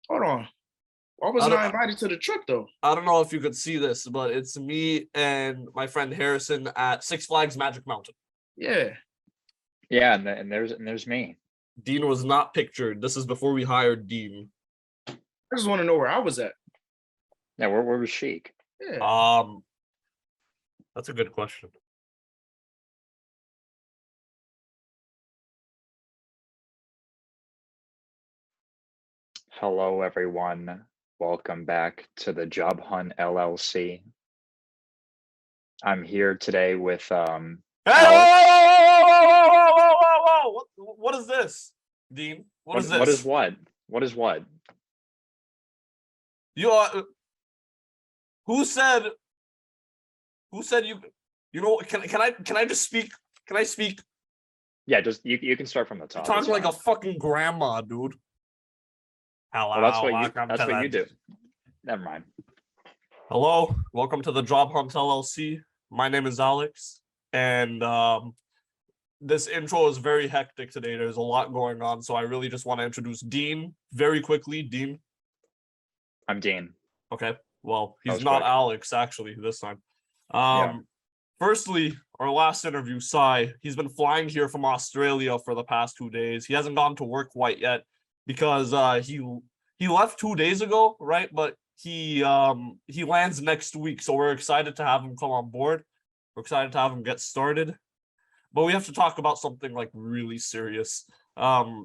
Hold on. Why I wasn't don't, I invited to the trip though? I don't know if you could see this, but it's me and my friend Harrison at Six Flags Magic Mountain. Yeah. Yeah, and there's me. Dean was not pictured. This is before we hired Dean. I just want to know where I was at. Yeah, where was Sheek? Yeah. That's a good question. Hello, everyone. Welcome back to the Job Hunt LLC. I'm here today with Hey! Alex. Whoa! What is this, Dean? What is this? What is what? What is what? You are. Who said you? You know? Can I just speak? Can I speak? Yeah, just you can start from the You're top. talking it's like fine. a fucking grandma, dude. Hello, Well, that's what welcome you do. Never mind. Hello, welcome to the Job Hunt LLC. My name is Alex, and this intro is very hectic today. There's a lot going on, so I really just want to introduce Dean very quickly. Dean. I'm Dean. Okay. Well, he's was not quick. Alex actually this time. Yeah. Firstly, our last interview, Sai, he's been flying here from Australia for the past 2 days. He hasn't gone to work quite yet because he left 2 days ago, right? But he lands next week, so we're excited to have him come on board. We're excited to have him get started. But we have to talk about something like really serious.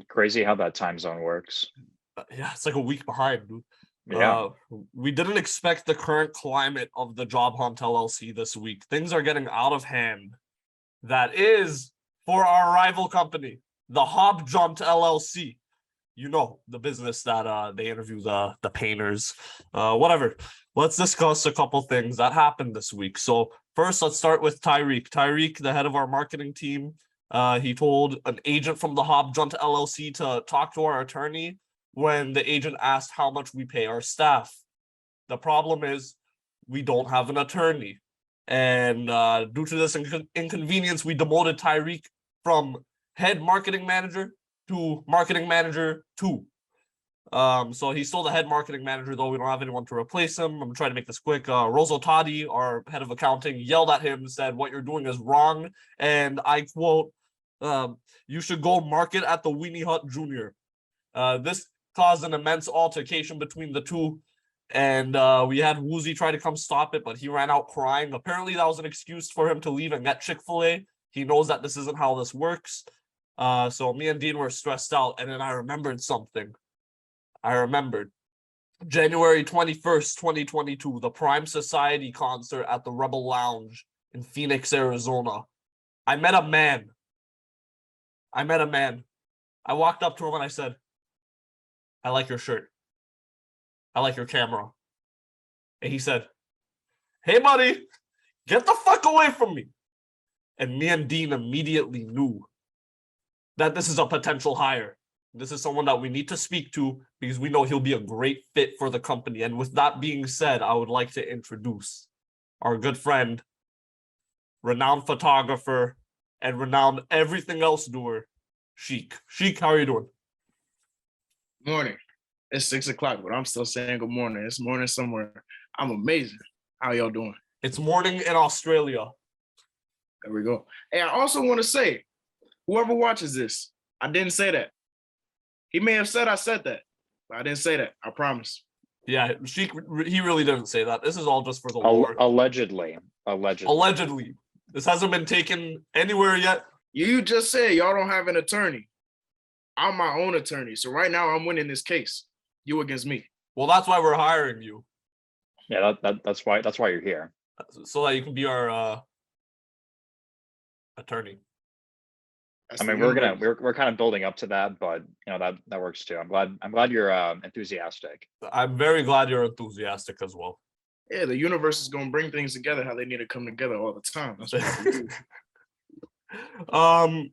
Crazy how that time zone works. Yeah, it's like a week behind, dude. Yeah. We didn't expect the current climate of the Job Hunt LLC this week. Things are getting out of hand. That is for our rival company, the Job Hunt LLC. You know, the business that they interview the painters. Whatever. Let's discuss a couple things that happened this week. So first, let's start with Tyreek. Tyreek, the head of our marketing team, he told an agent from the Job Hunt LLC to talk to our attorney when the agent asked how much we pay our staff. The problem is we don't have an attorney. And due to this inconvenience, we demoted Tyreek from head marketing manager to marketing manager 2. So he's still the head marketing manager, though we don't have anyone to replace him. I'm trying to make this quick. Rosa Toddy, our head of accounting, yelled at him and said, "What you're doing is wrong." And I quote, "You should go market at the Weenie Hut Jr." This caused an immense altercation between the two, and we had Woozy try to come stop it, but he ran out crying. Apparently that was an excuse for him to leave and get Chick-fil-A. He knows that this isn't how this works. So me and Dean were stressed out, and then I remembered something. I remembered January 21st, 2022, the Prime Society concert at the Rebel Lounge in Phoenix, Arizona. I met a man. I walked up to him and I said, "I like your shirt. I like your camera." And he said, "Hey, buddy, get the fuck away from me." And me and Dean immediately knew that this is a potential hire. This is someone that we need to speak to because we know he'll be a great fit for the company. And with that being said, I would like to introduce our good friend, renowned photographer, and renowned everything else doer, Sheek. Sheek, how are you doing? Morning. It's 6 o'clock, but I'm still saying good morning. It's morning somewhere. I'm amazing. How y'all doing? It's morning in Australia. There we go. Hey, I also want to say, whoever watches this, I didn't say that. He may have said I said that, but I didn't say that. I promise. Yeah, Sheik, he really didn't say that. This is all just for the lore. Allegedly. Allegedly. This hasn't been taken anywhere yet. You just said y'all don't have an attorney. I'm my own attorney. So right now I'm winning this case. You against me. Well, that's why we're hiring you. Yeah, that's why you're here. So that you can be our attorney. That's I mean, we're kind of building up to that, but you know that works too. I'm glad you're enthusiastic. I'm very glad you're enthusiastic as well. Yeah, the universe is gonna bring things together how they need to come together all the time. That's what I believe.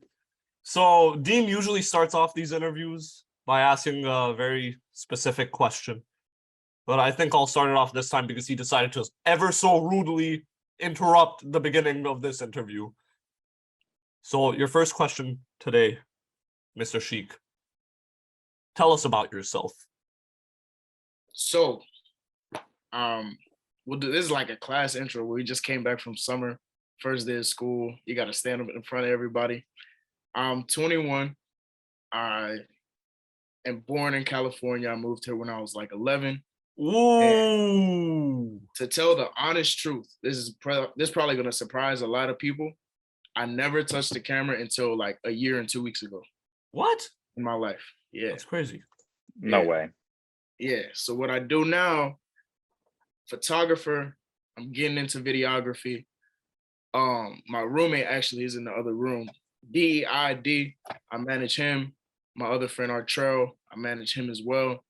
So Dean usually starts off these interviews by asking a very specific question. But I think I'll start it off this time because he decided to ever so rudely interrupt the beginning of this interview. So your first question today, Mr. Sheek. Tell us about yourself. So, this is like a class intro where we just came back from summer, first day of school. You got to stand up in front of everybody. I'm 21. I am born in California. I moved here when I was like 11. Ooh. To tell the honest truth, this is probably going to surprise a lot of people. I never touched the camera until like a year and 2 weeks ago What? in my life. Yeah. That's crazy. No Yeah. way. Yeah. So what I do now, photographer, I'm getting into videography. My roommate actually is in the other room. DEID, I manage him. My other friend Artrell, I manage him as well.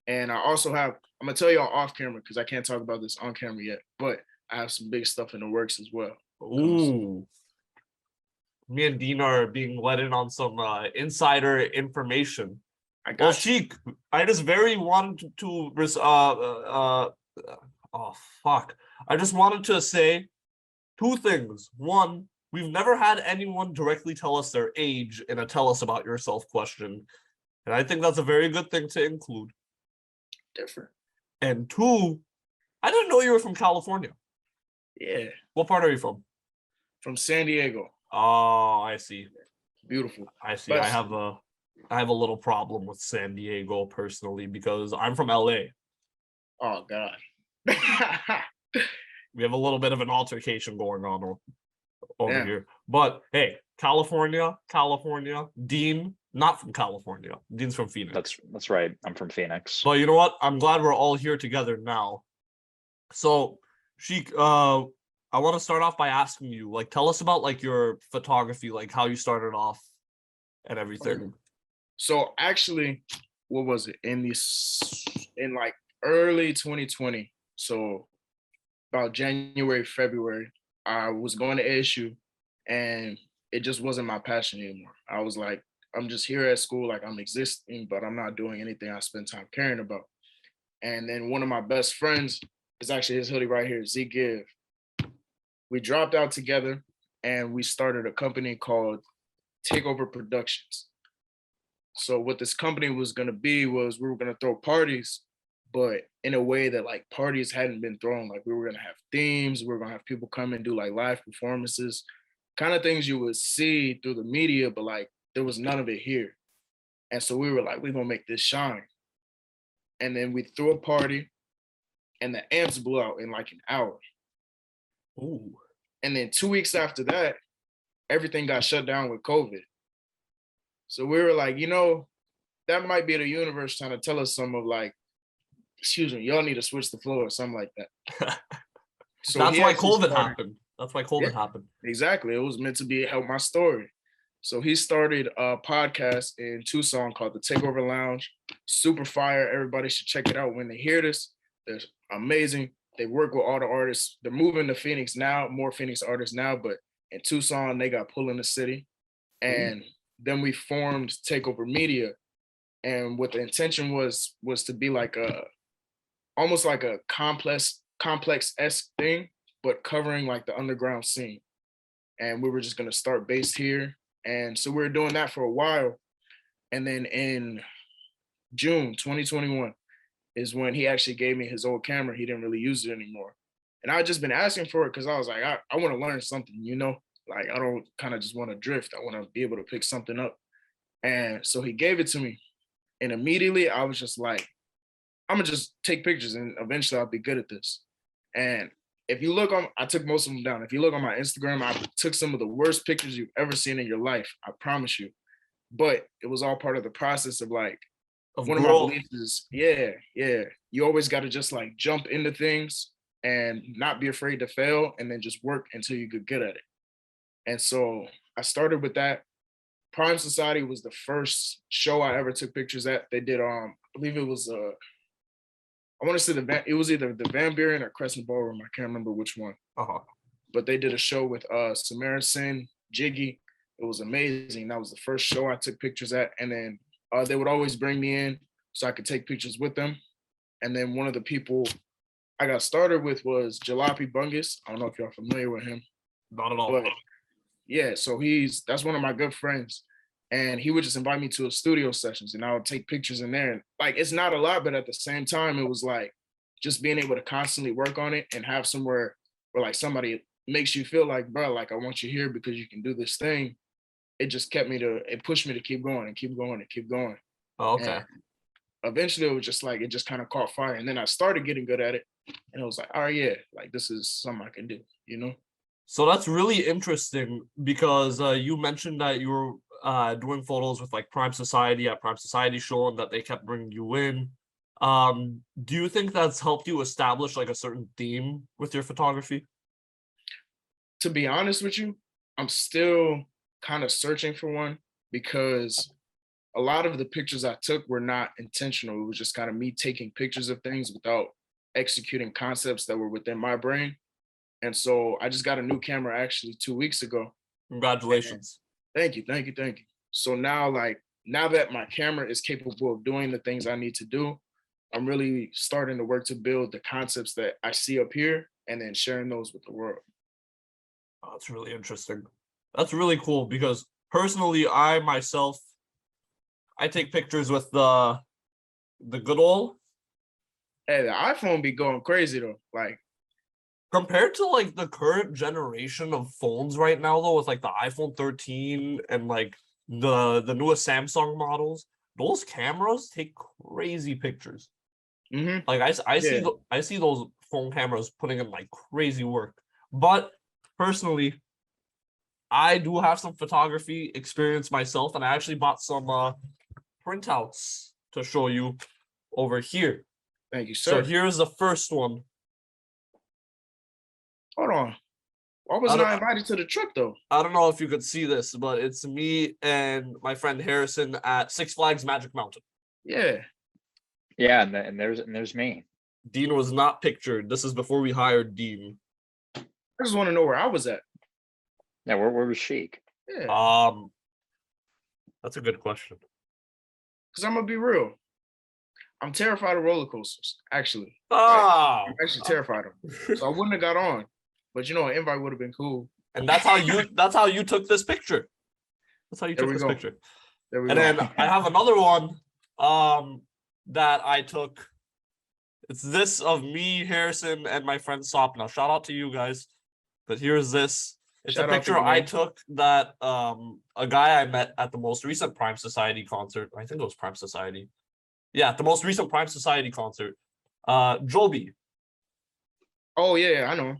And I also have, I'm gonna tell y'all off camera because I can't talk about this on camera yet, but I have some big stuff in the works as well. Ooh. Me and Dean are being let in on some insider information. I got Well, you. Sheek, I just very wanted to oh fuck. I just wanted to say two things. One, we've never had anyone directly tell us their age in a tell us about yourself question. And I think that's a very good thing to include. Different. And two, I didn't know you were from California. Yeah. What part are you from? From San Diego. Oh, I see. Beautiful. I see. But I have a little problem with San Diego personally because I'm from LA. oh God. We have a little bit of an altercation going on over Yeah. here. But hey, California, Dean, not from California. Dean's from Phoenix. That's right. I'm from Phoenix. But you know what? I'm glad we're all here together now. So, Sheek, I want to start off by asking you, like, tell us about like your photography, like how you started off and everything. Okay. So actually, what was it? In like early 2020. So about January, February, I was going to ASU and it just wasn't my passion anymore. I was like, I'm just here at school, like I'm existing, but I'm not doing anything I spend time caring about. And then one of my best friends is actually his hoodie right here, Z Give. We dropped out together and we started a company called Takeover Productions. So what this company was going to be was we were going to throw parties, but in a way that like parties hadn't been thrown. Like we were going to have themes, we were going to have people come and do like live performances, kind of things you would see through the media, but like there was none of it here. And so we were like, we're going to make this shine. And then we threw a party and the amps blew out in like an hour. Ooh. And then 2 weeks after that, everything got shut down with COVID. So we were like, that might be the universe trying to tell us some of like, excuse me, y'all need to switch the floor or something like that. So That's why COVID happened. That's why COVID happened. Exactly. It was meant to be help my story. So he started a podcast in Tucson called the Takeover Lounge. Super fire. Everybody should check it out when they hear this. They're amazing. They work with all the artists. They're moving to Phoenix now, more Phoenix artists now, but in Tucson, they got pull in the city. And then we formed Takeover Media. And what the intention was to be like almost like a complex-esque thing, but covering like the underground scene. And we were just gonna start based here. And so we were doing that for a while. And then in June 2021 is when he actually gave me his old camera. He didn't really use it anymore. And I had just been asking for it because I was like, I want to learn something, Like I don't kind of just want to drift. I want to be able to pick something up. And so he gave it to me. And immediately I was just like, I'm gonna just take pictures and eventually I'll be good at this. And if you look I took most of them down. If you look on my Instagram, I took some of the worst pictures you've ever seen in your life. I promise you. But it was all part of the process of like, one of my beliefs is, you always got to just like jump into things and not be afraid to fail and then just work until you get good at it. And so I started with that. Prime Society was the first show I ever took pictures at. They did, I believe it was, I want to say it was either the Van Buren or Crescent Ballroom. I can't remember which one. But they did a show with Samarasin, Jiggy. It was amazing. That was the first show I took pictures at. And then they would always bring me in so I could take pictures with them. And then one of the people I got started with was Jalopy Bungus. I don't know if y'all familiar with him. Not at all. But yeah, so that's one of my good friends. and he would just invite me to his studio sessions, and I would take pictures in there. And like, it's not a lot, but at the same time, it was like just being able to constantly work on it and have somewhere where like somebody makes you feel like, bro, like I want you here because you can do this thing. It just it pushed me to keep going and keep going and keep going. Oh, And okay. eventually it was just like, it just kind of caught fire. And then I started getting good at it. And it was like, oh yeah, like this is something I can do, you know? So that's really interesting because you mentioned that you were doing photos with like Prime Society at Prime Society Show and that they kept bringing you in. Do you think that's helped you establish like a certain theme with your photography? To be honest with you, I'm still kind of searching for one because a lot of the pictures I took were not intentional. It was just kind of me taking pictures of things without executing concepts that were within my brain. And so I just got a new camera actually 2 weeks ago. Congratulations. Thank you, thank you, thank you. So now, like, now that my camera is capable of doing the things I need to do, I'm really starting to work to build the concepts that I see up here and then sharing those with the world. Oh, that's really interesting. That's really cool because personally, I myself, I take pictures with the good old. Hey, the iPhone be going crazy though. Like, Compared to like the current generation of phones right now, though, with like the iPhone 13 and like the newest Samsung models, those cameras take crazy pictures. Like yeah, I see those phone cameras putting in like crazy work. But personally, I do have some photography experience myself, and I actually bought some printouts to show you over here. thank you, So sir. here's the first one. Hold on. Why I wasn't I don't, invited to the trip though? I don't know if you could see this, but it's me and my friend Harrison at Six Flags Magic Mountain. Yeah. Yeah, and there's me. Dean was not pictured. This is before we hired Dean. I just want to know where I was at. Yeah, where was Sheek? Yeah. That's a good question. Because I'm gonna be real. I'm terrified of roller coasters, actually. Like, Ah, I'm actually terrified of them. So I wouldn't have got on. But you know, an invite would have been cool. and that's how you took this picture. That's how you There took we this go. picture. There we And go. then I have another one that I took. It's this of me, Harrison, and my friend Sopna. Shout out to you guys. But here's this. It's Shout a out to picture you, I man. took that a guy I met at the most recent Prime Society concert. I think it was Prime Society. Yeah, the most recent Prime Society concert. Joby. Oh yeah, I know.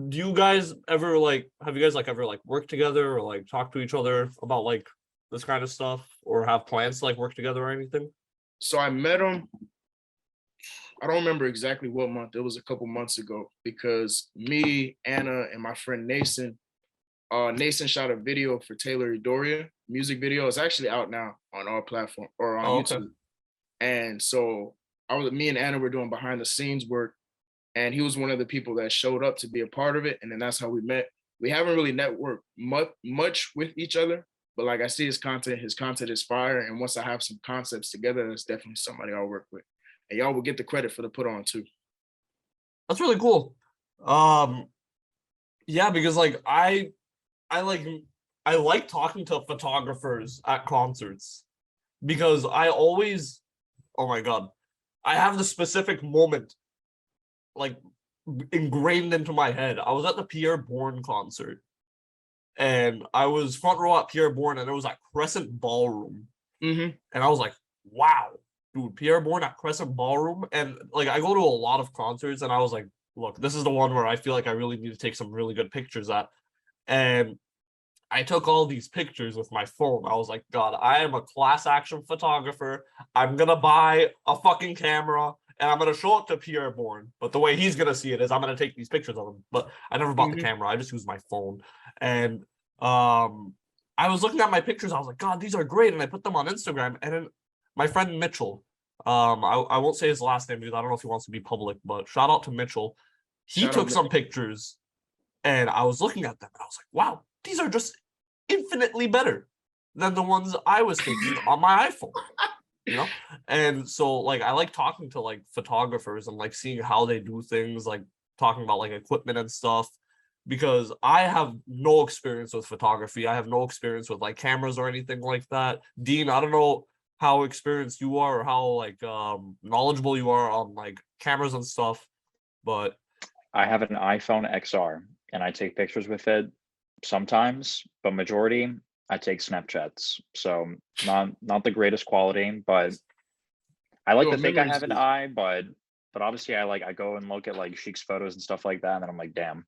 Do you guys ever like have you guys like ever like worked together or like talk to each other about like this kind of stuff or have plans to like work together or anything? So I met him. I don't remember exactly what month. It was a couple months ago because me, Anna, and my friend Nason shot a video for Taylor Edoria music video. It's actually out now on our platform or on Oh, okay. YouTube. And so me and Anna were doing behind the scenes work, and he was one of the people that showed up to be a part of it. And then that's how we met. We haven't really networked much with each other, but like I see his content is fire. And once I have some concepts together, that's definitely somebody I'll work with. And y'all will get the credit for the put on too. That's really cool. Yeah, because like I like I like talking to photographers at concerts because I always, oh my God, I have the specific moment like ingrained into my head. I was at the Pierre Bourne concert and I was front row at Pierre Bourne and it was at Crescent Ballroom. Mm-hmm. And I was like, wow, dude, Pierre Bourne at Crescent Ballroom. And like I go to a lot of concerts and I was like, look, this is the one where I feel like I really need to take some really good pictures at. And I took all these pictures with my phone. I was like, God, I am a class action photographer. I'm gonna buy a fucking camera and I'm gonna show it to Pierre Bourne. But the way he's gonna see it is I'm gonna take these pictures of him. But I never bought the camera. I just used my phone. And I was looking at my pictures. I was like, God, these are great. And I put them on Instagram. And then my friend Mitchell, I won't say his last name because I don't know if he wants to be public, but shout out to Mitchell. He took some pictures and I was looking at them and I was like, wow, these are just infinitely better than the ones I was taking on my iPhone, you know? And so like I like talking to like photographers and like seeing how they do things, like talking about like equipment and stuff. because I have no experience with photography. I have no experience with like cameras or anything like that. Dean, I don't know how experienced you are or how like knowledgeable you are on like cameras and stuff, but I have an iPhone XR and I take pictures with it sometimes, but majority I take Snapchats. So not the greatest quality, but I like Yo, to think I memories, have an dude. eye, but obviously I go and look at like Sheik's photos and stuff like that, and then I'm like, damn,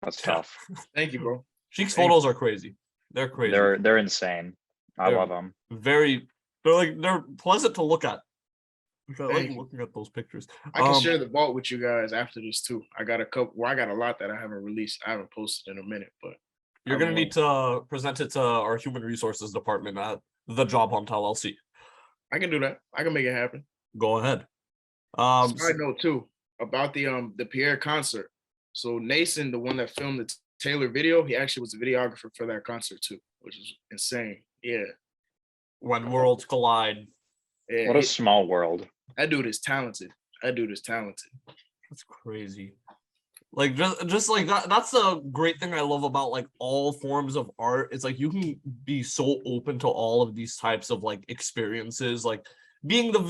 that's yeah, tough. Thank you, bro. Sheik's Thank photos are crazy. They're crazy. They're insane. I They're love them. they're pleasant to look at. I like Thank you. looking at those pictures. I can share the vault with you guys after this too. I got a couple. Well, I got a lot that I haven't released. I haven't posted in a minute, but You're I'm gonna on- need to present it to our human resources department at the Job Hunt LLC. I can do that. I can make it happen. Go ahead. Side note too about the Pierre concert. So Nason, the one that filmed the Taylor video, he actually was a videographer for that concert too, which is insane. Yeah, When worlds collide. yeah. What a small world. That dude is talented. That dude is talented. That's crazy. Like just like that. That's the great thing I love about like all forms of art. It's like you can be so open to all of these types of like experiences. Like being the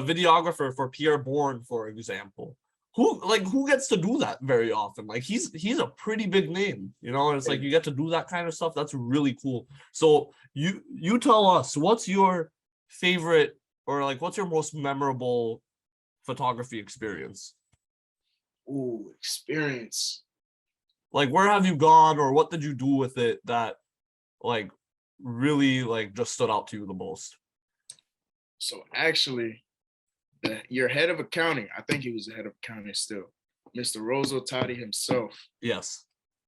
videographer for Pierre Bourne, for example. Who gets to do that very often? Like he's a pretty big name, you know, and it's like you get to do that kind of stuff. That's really cool. So you tell us, what's your favorite or like what's your most memorable photography experience? Ooh, experience. Like where have you gone or what did you do with it that like really like just stood out to you the most? So actually, your head of accounting, I think he was the head of accounting still, Mr. Rozo Toddy himself. Yes.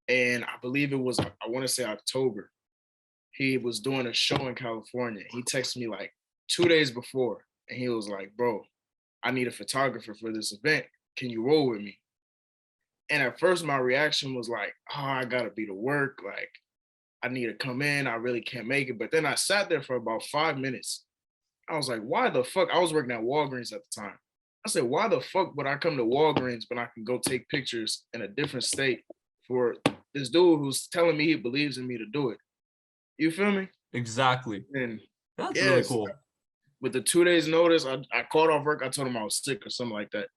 And I believe it was, I want to say October. He was doing a show in California. He texted me like 2 days before, and he was like, bro, I need a photographer for this event. Can you roll with me? And at first, my reaction was like, oh, I got to be to work. Like, I need to come in. I really can't make it. But then I sat there for about 5 minutes. I was like, why the fuck? I was working at Walgreens at the time. I said, why the fuck would I come to Walgreens when I can go take pictures in a different state for this dude who's telling me he believes in me to do it? You feel me? Exactly. And That's yes, really cool. with the 2 days notice, I called off work. I told him I was sick or something like that.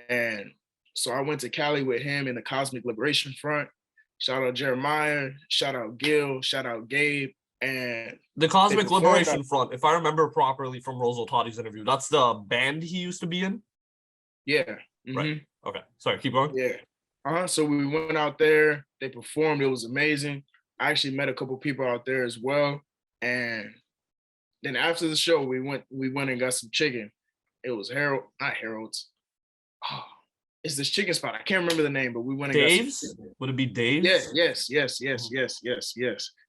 And so I went to Cali with him in the Cosmic Liberation Front. Shout out Jeremiah, shout out Gil, shout out Gabe. And The Cosmic performed Liberation at- Front, if I remember properly from Rosa Toddy's interview, that's the band he used to be in. yeah. Right. Okay. Sorry, keep going. Yeah. So we went out there, they performed, it was amazing. I actually met a couple people out there as well. And then after the show, we went and got some chicken. It was not Harold's. Oh, it's this chicken spot. I can't remember the name, but we went and got some Dave's? chicken. Would it be Dave's? Yes.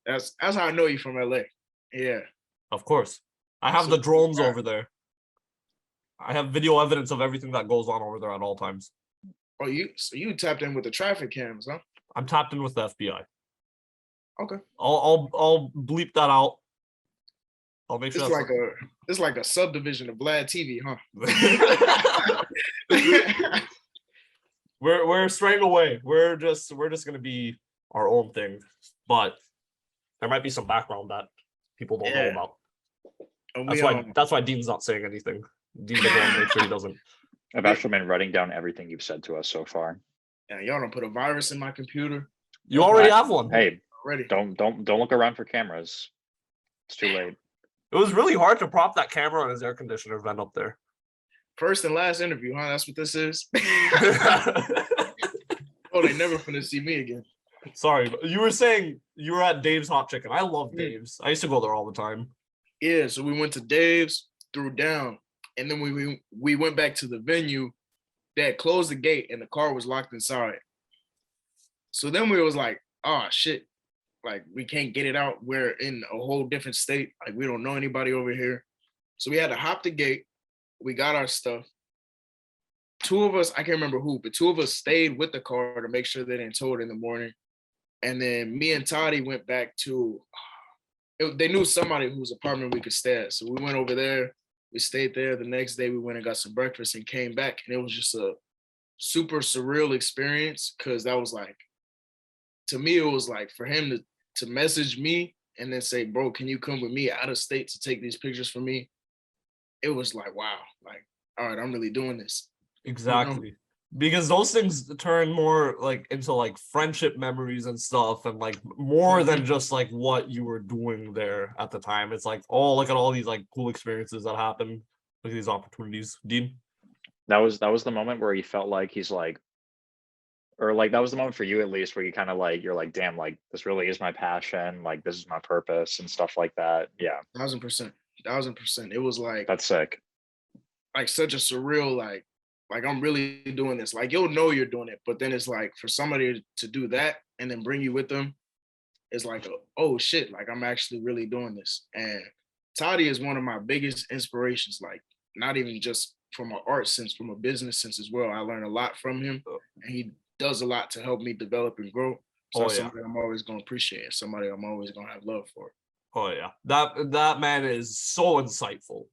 That's how I know you from LA. Yeah. Of course. I have So- the drones over there. I have video evidence of everything that goes on over there at all times. Oh, you tapped in with the traffic cams, huh? I'm tapped in with the FBI. Okay. I'll bleep that out. I'll make sure It's like a subdivision of Vlad TV, huh? we're straying away. We're just gonna be our own thing. But there might be some background that people don't know Yeah. about. And That's why Dean's not saying anything. Dean's gonna make sure he doesn't. I've actually been writing down everything you've said to us so far. yeah, y'all don't put a virus in my computer You already have one. Hey, already. don't look around for cameras. It's too late. It was really hard to prop that camera on his air conditioner vent up there. First and last interview, huh? That's what this is. Oh, they never finna see me again. Sorry, but you were saying you were at Dave's Hot Chicken. I love Dave's. I used to go there all the time. Yeah, so we went to Dave's, threw down, and then we went back to the venue. They had closed the gate and the car was locked inside. So then we was like, oh shit, like we can't get it out. We're in a whole different state. Like we don't know anybody over here. So we had to hop the gate. We got our stuff. Two of us, I can't remember who, but two of us stayed with the car to make sure they didn't tow it in the morning. And then me and Toddy went back to, they knew somebody whose apartment we could stay at. So we went over there. We stayed there. The next day we went and got some breakfast and came back. And it was just a super surreal experience because that was like, to me, it was like for him to message me and then say, bro, can you come with me out of state to take these pictures for me? It was like, wow, like, all right, I'm really doing this. Exactly. Because those things turn more like into like friendship memories and stuff, and like more than just like what you were doing there at the time. It's like, oh, look at all these like cool experiences that happen, look at these opportunities. Dean? That was the moment where he felt like he's like, or like that was the moment for you at least where you kind of like you're like, damn, like this really is my passion, like this is my purpose and stuff like that. Yeah, 1000%. 1000%. It was that's sick. like such a surreal, like I'm really doing this. Like you'll know you're doing it, but then it's like for somebody to do that and then bring you with them, it's like, oh shit, like I'm actually really doing this. And Toddy is one of my biggest inspirations, like not even just from an art sense, from a business sense as well. I learn a lot from him, and he does a lot to help me develop and grow. So that's somebody I'm always gonna appreciate, somebody I'm always gonna have love for. Oh yeah, that man is so insightful.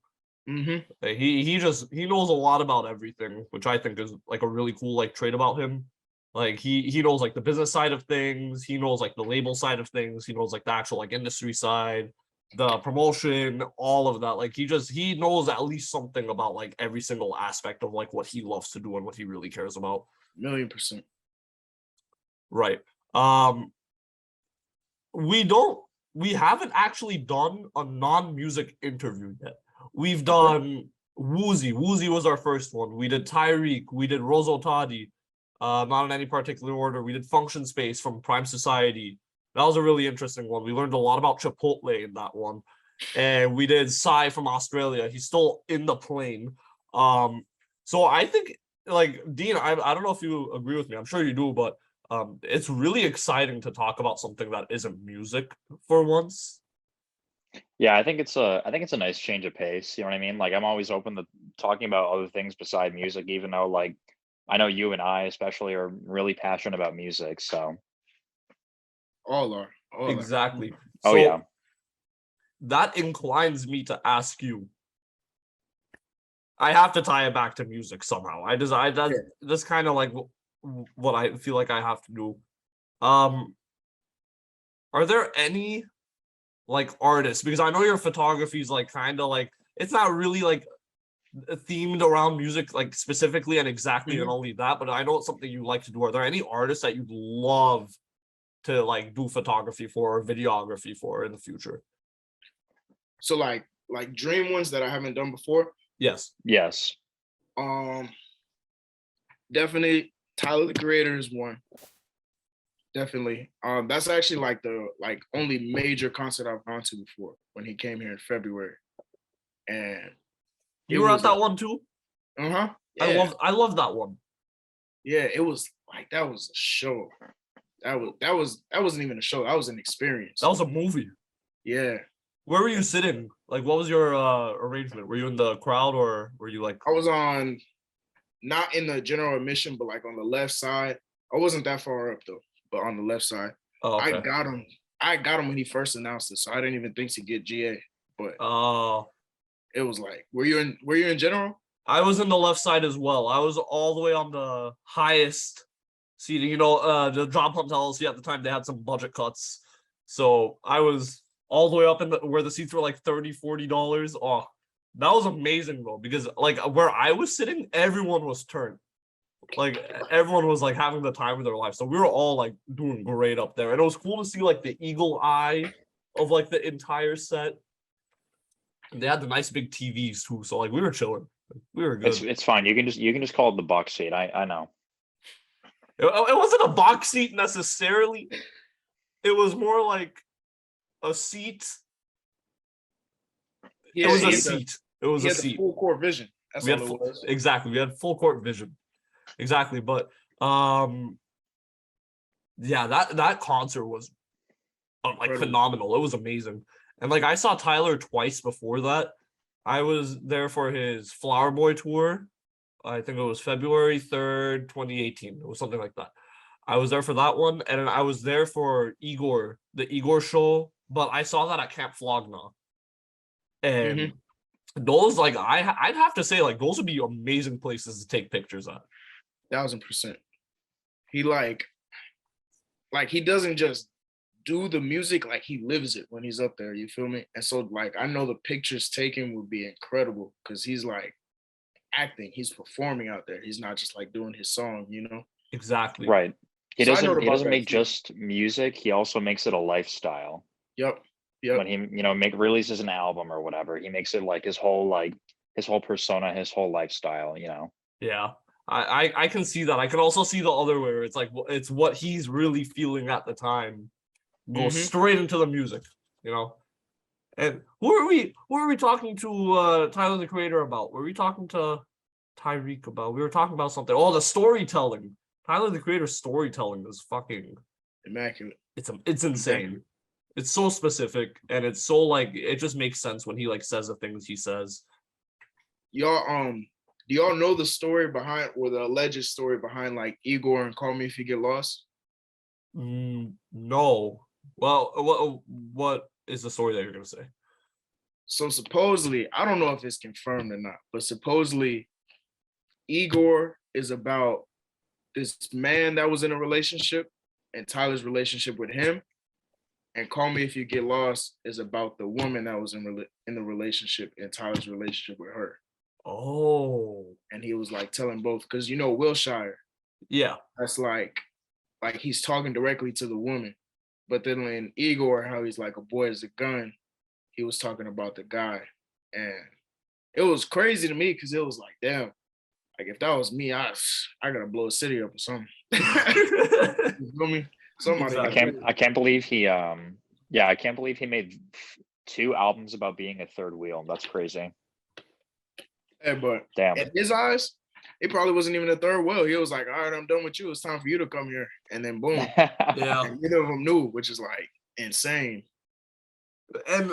He knows a lot about everything, which I think is like a really cool like trait about him. Like he knows like the business side of things, he knows like the label side of things, he knows like the actual like industry side, the promotion, all of that. Like he knows at least something about like every single aspect of like what he loves to do and what he really cares about. 1,000,000%. Right. We haven't actually done a non-music interview yet. We've done Woozy. Woozy was our first one. We did Tyreek. We did Rozo Toddy. Not in any particular order. We did Function Space from Prime Society. That was a really interesting one. We learned a lot about Chipotle in that one. And we did Sai from Australia. He's still in the plane. So I think, like, Dean, I don't know if you agree with me. I'm sure you do, but it's really exciting to talk about something that isn't music for once. Yeah, I think it's a nice change of pace. You know what I mean? Like I'm always open to talking about other things beside music, even though like I know you and I especially are really passionate about music. So All are. Exactly. oh So yeah. that inclines me to ask you. I have to tie it back to music somehow. That's kind of like what I feel like I have to do. Are there any like artists, because I know your photography is like kind of like it's not really like themed around music like specifically and exactly and only that, but I know it's something you like to do. Are there any artists that you'd love to like do photography for or videography for in the future? So like dream ones that I haven't done before. Yes. Definitely Tyler the Creator is one. Definitely. That's actually like the only major concert I've gone to before when he came here in February. And you were at that one too? Yeah. I love that one. Yeah, it was like that was a show. That wasn't even a show. That was an experience. That was a movie. Yeah. Where were you sitting? Like what was your arrangement? Were you in the crowd or were you like I was on not in the general admission, but like on the left side. I wasn't that far up though, but on the left side. Oh, okay. I got him when he first announced it, so I didn't even think to get GA. But it was like, were you in general? I was in the left side as well. I was all the way on the highest seating. You know, the Job Hunt LLC at the time, they had some budget cuts. So I was all the way up in where the seats were like $30-$40. Oh, that was amazing though, because like where I was sitting, everyone was turned. Like everyone was like having the time of their life. So we were all like doing great up there. And it was cool to see like the eagle eye of like the entire set. And they had the nice big TVs too. So like we were chilling. We were good. It's fine. You can just call it the box seat. I know. It wasn't a box seat necessarily. It was more like a seat. Yeah, it was a seat. It was a seat. Full court vision. That's all it was. Exactly. We had full court vision. Exactly. But yeah, that concert was like phenomenal. It was amazing. And like I saw Tyler twice before that. I was there for his Flower Boy tour. I think it was February 3rd, 2018. It was something like that. I was there for that one, and I was there for Igor, the Igor show, but I saw that at Camp Flogna. And those, like, I'd have to say, like, those would be amazing places to take pictures at. 1000%. He like he doesn't just do the music, like he lives it when he's up there. You feel me? And so like I know the pictures taken would be incredible because he's like acting, he's performing out there. He's not just like doing his song, you know? Exactly. Right. He So I know doesn't about that make too. just music, he also makes it a lifestyle. Yep. Yep. When he, releases an album or whatever, he makes it like his whole persona, his whole lifestyle, Yeah. I can see that. I can also see the other way where it's like it's what he's really feeling at the time. Go straight into the music, you know. And who are we talking to Tyler the Creator about? Were we talking to Tyreek about? We were talking about something. Oh, the storytelling. Tyler the Creator's storytelling is fucking Immaculate. it's insane. It's so specific and it's so like it just makes sense when he like says the things he says. Y'all do y'all know the story behind, or the alleged story behind like Igor and Call Me If You Get Lost? No. Well, what is the story that you're gonna say? So supposedly, I don't know if it's confirmed or not, but supposedly Igor is about this man that was in a relationship and Tyler's relationship with him. And Call Me If You Get Lost is about the woman that was in the relationship and Tyler's relationship with her. Oh. And he was like telling both, because you know Wilshire, Yeah. that's like he's talking directly to the woman. But then in Igor, how he's like a boy is a gun, he was talking about the guy. And it was crazy to me because it was like, damn, like if that was me, I gotta blow a city up or something. You feel me? Somebody. Exactly. I can't believe he I can't believe he made 2 albums about being a third wheel. That's crazy. Hey, but Damn. in his eyes, it probably wasn't even a third wheel. He was like, all right, I'm done with you. It's time for you to come here. And then boom. Yeah. And neither of them knew, which is like insane. And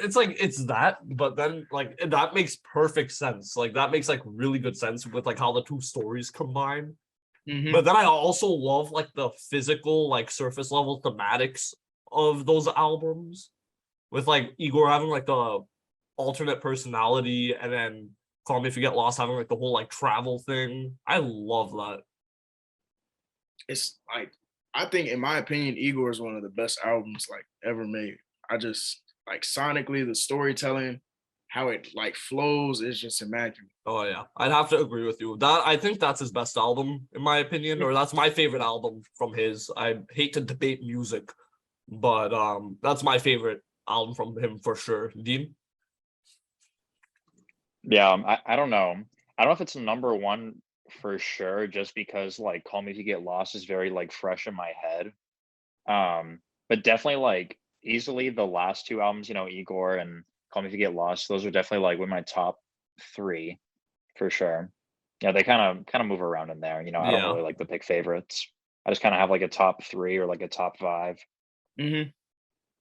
it's like it's that, but then like that makes perfect sense. Like that makes like really good sense with like how the two stories combine. But then I also love like the physical, like surface level thematics of those albums, with like Igor having like the alternate personality, and then Call Me If You Get Lost having like the whole like travel thing. I love that. It's like, I think in my opinion, Igor is one of the best albums like ever made. I just like sonically, the storytelling, how it like flows is just immaculate. Oh yeah, I'd have to agree with you. That I think that's his best album in my opinion, or that's my favorite album from his. I hate to debate music, but that's my favorite album from him for sure. Dean? Yeah, I don't know. I don't know if it's number 1 for sure, just because like Call Me If You Get Lost is very like fresh in my head. But definitely like easily the last 2 albums, Igor and Call Me If You Get Lost, those are definitely like with my top 3 for sure. Yeah, they kind of move around in there. I don't Yeah. really like to pick favorites. I just kind of have like a top 3 or like a top 5. In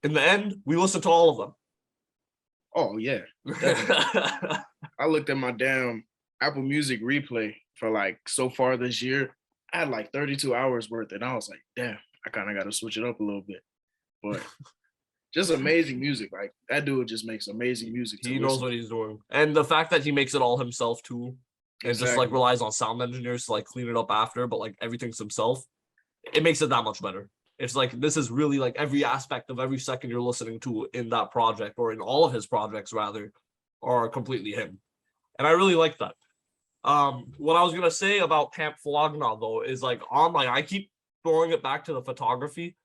the end, we listen to all of them. Oh yeah. I looked at my damn Apple Music replay for like so far this year. I had like 32 hours worth, and I was like, damn, I kind of got to switch it up a little bit. But just amazing music. Like that dude just makes amazing music. He knows what he's doing, and the fact that he makes it all himself too, and just like relies on sound engineers to like clean it up after, but like everything's himself, it makes it that much better. It's like this is really like every aspect of every second you're listening to in that project, or in all of his projects rather, are completely him, and I really like that. What I was gonna say about Camp Flogna though is like I keep throwing it back to the photography.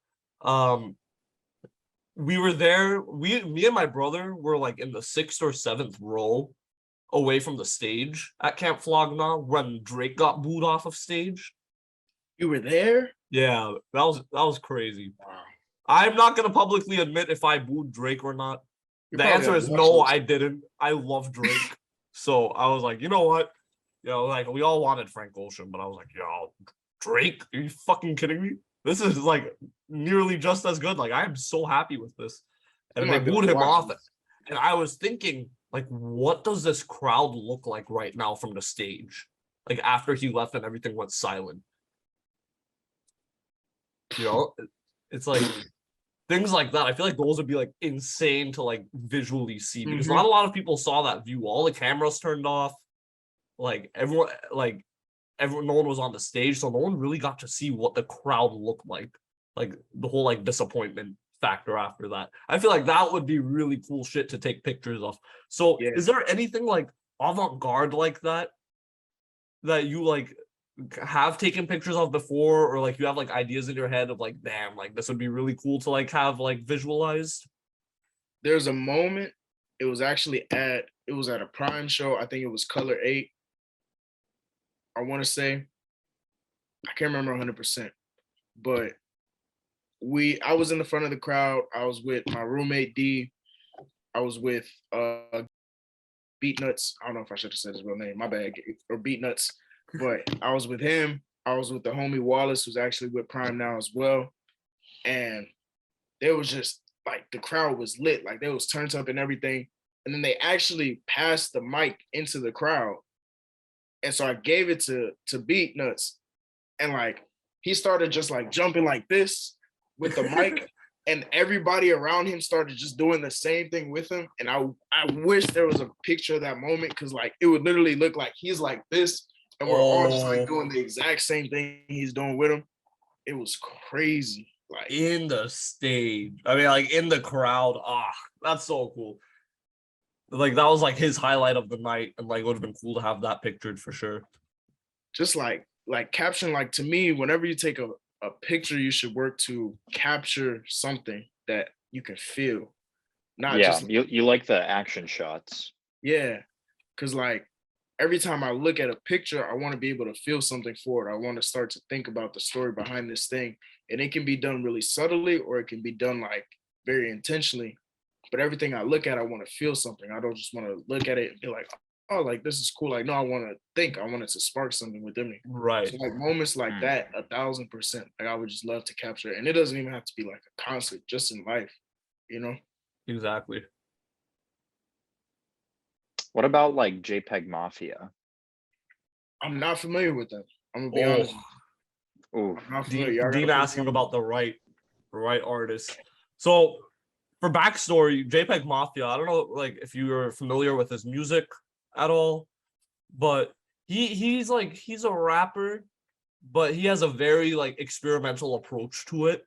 We were there. Me and my brother were like in the 6th or 7th row away from the stage at Camp Flogna when Drake got booed off of stage. You were there? Yeah, that was crazy. Wow. I'm not gonna publicly admit if I booed Drake or not. The answer is no, I didn't. I love Drake. So I was like, you know what? Like we all wanted Frank Ocean, but I was like, yo, Drake? Are you fucking kidding me? This is like nearly just as good. Like I am so happy with this. And they booed him off. And I was thinking, like, what does this crowd look like right now from the stage? Like after he left and everything went silent. It's like things like that. I feel like those would be like insane to like visually see, because not a lot of people saw that view. All the cameras turned off. Like no one was on the stage, so no one really got to see what the crowd looked like the whole like disappointment factor after that. I feel like that would be really cool shit to take pictures of. So Yeah. is there anything like avant-garde like that you like have taken pictures of before, or like you have like ideas in your head of like, damn, like this would be really cool to like have like visualized? There's a moment. It was at a Prime show. I think it was Color 8. I want to say, I can't remember 100%, but I was in the front of the crowd. I was with my roommate D. I was with Beat Nuts. I don't know if I should have said his real name. My bad. Or Beat Nuts. But I was with him. I was with the homie Wallace, who's actually with Prime now as well. And there was just like the crowd was lit. Like there was turned up and everything. And then they actually passed the mic into the crowd. And so I gave it to Beat Nuts. And like he started just like jumping like this with the mic. And everybody around him started just doing the same thing with him. And I wish there was a picture of that moment, because like it would literally look like he's like this, and we're all just like doing the exact same thing he's doing with him. It was crazy. Like In the stage, I mean, like in the crowd. That's so cool. Like that was like his highlight of the night, and like it would have been cool to have that pictured for sure. just like caption, like to me, whenever you take a picture, you should work to capture something that you can feel. Not just you like the action shots. yeah. Cause like every time I look at a picture, I want to be able to feel something for it. I want to start to think about the story behind this thing. And it can be done really subtly, or it can be done like very intentionally. But everything I look at, I want to feel something. I don't just want to look at it and be like, oh, like this is cool. Like, no, I want to think. I want it to spark something within me. Right. So like moments like that, 1,000%. Like I would just love to capture it. And it doesn't even have to be like a concert, just in life, you know? Exactly. What about like JPEG Mafia? I'm not familiar with them. I'm gonna be honest. Ooh. I'm not familiar. Y'all Dean gotta asking about the right artist. So for backstory, JPEG Mafia, I don't know like if you're familiar with his music at all, but he's a rapper, but he has a very like experimental approach to it.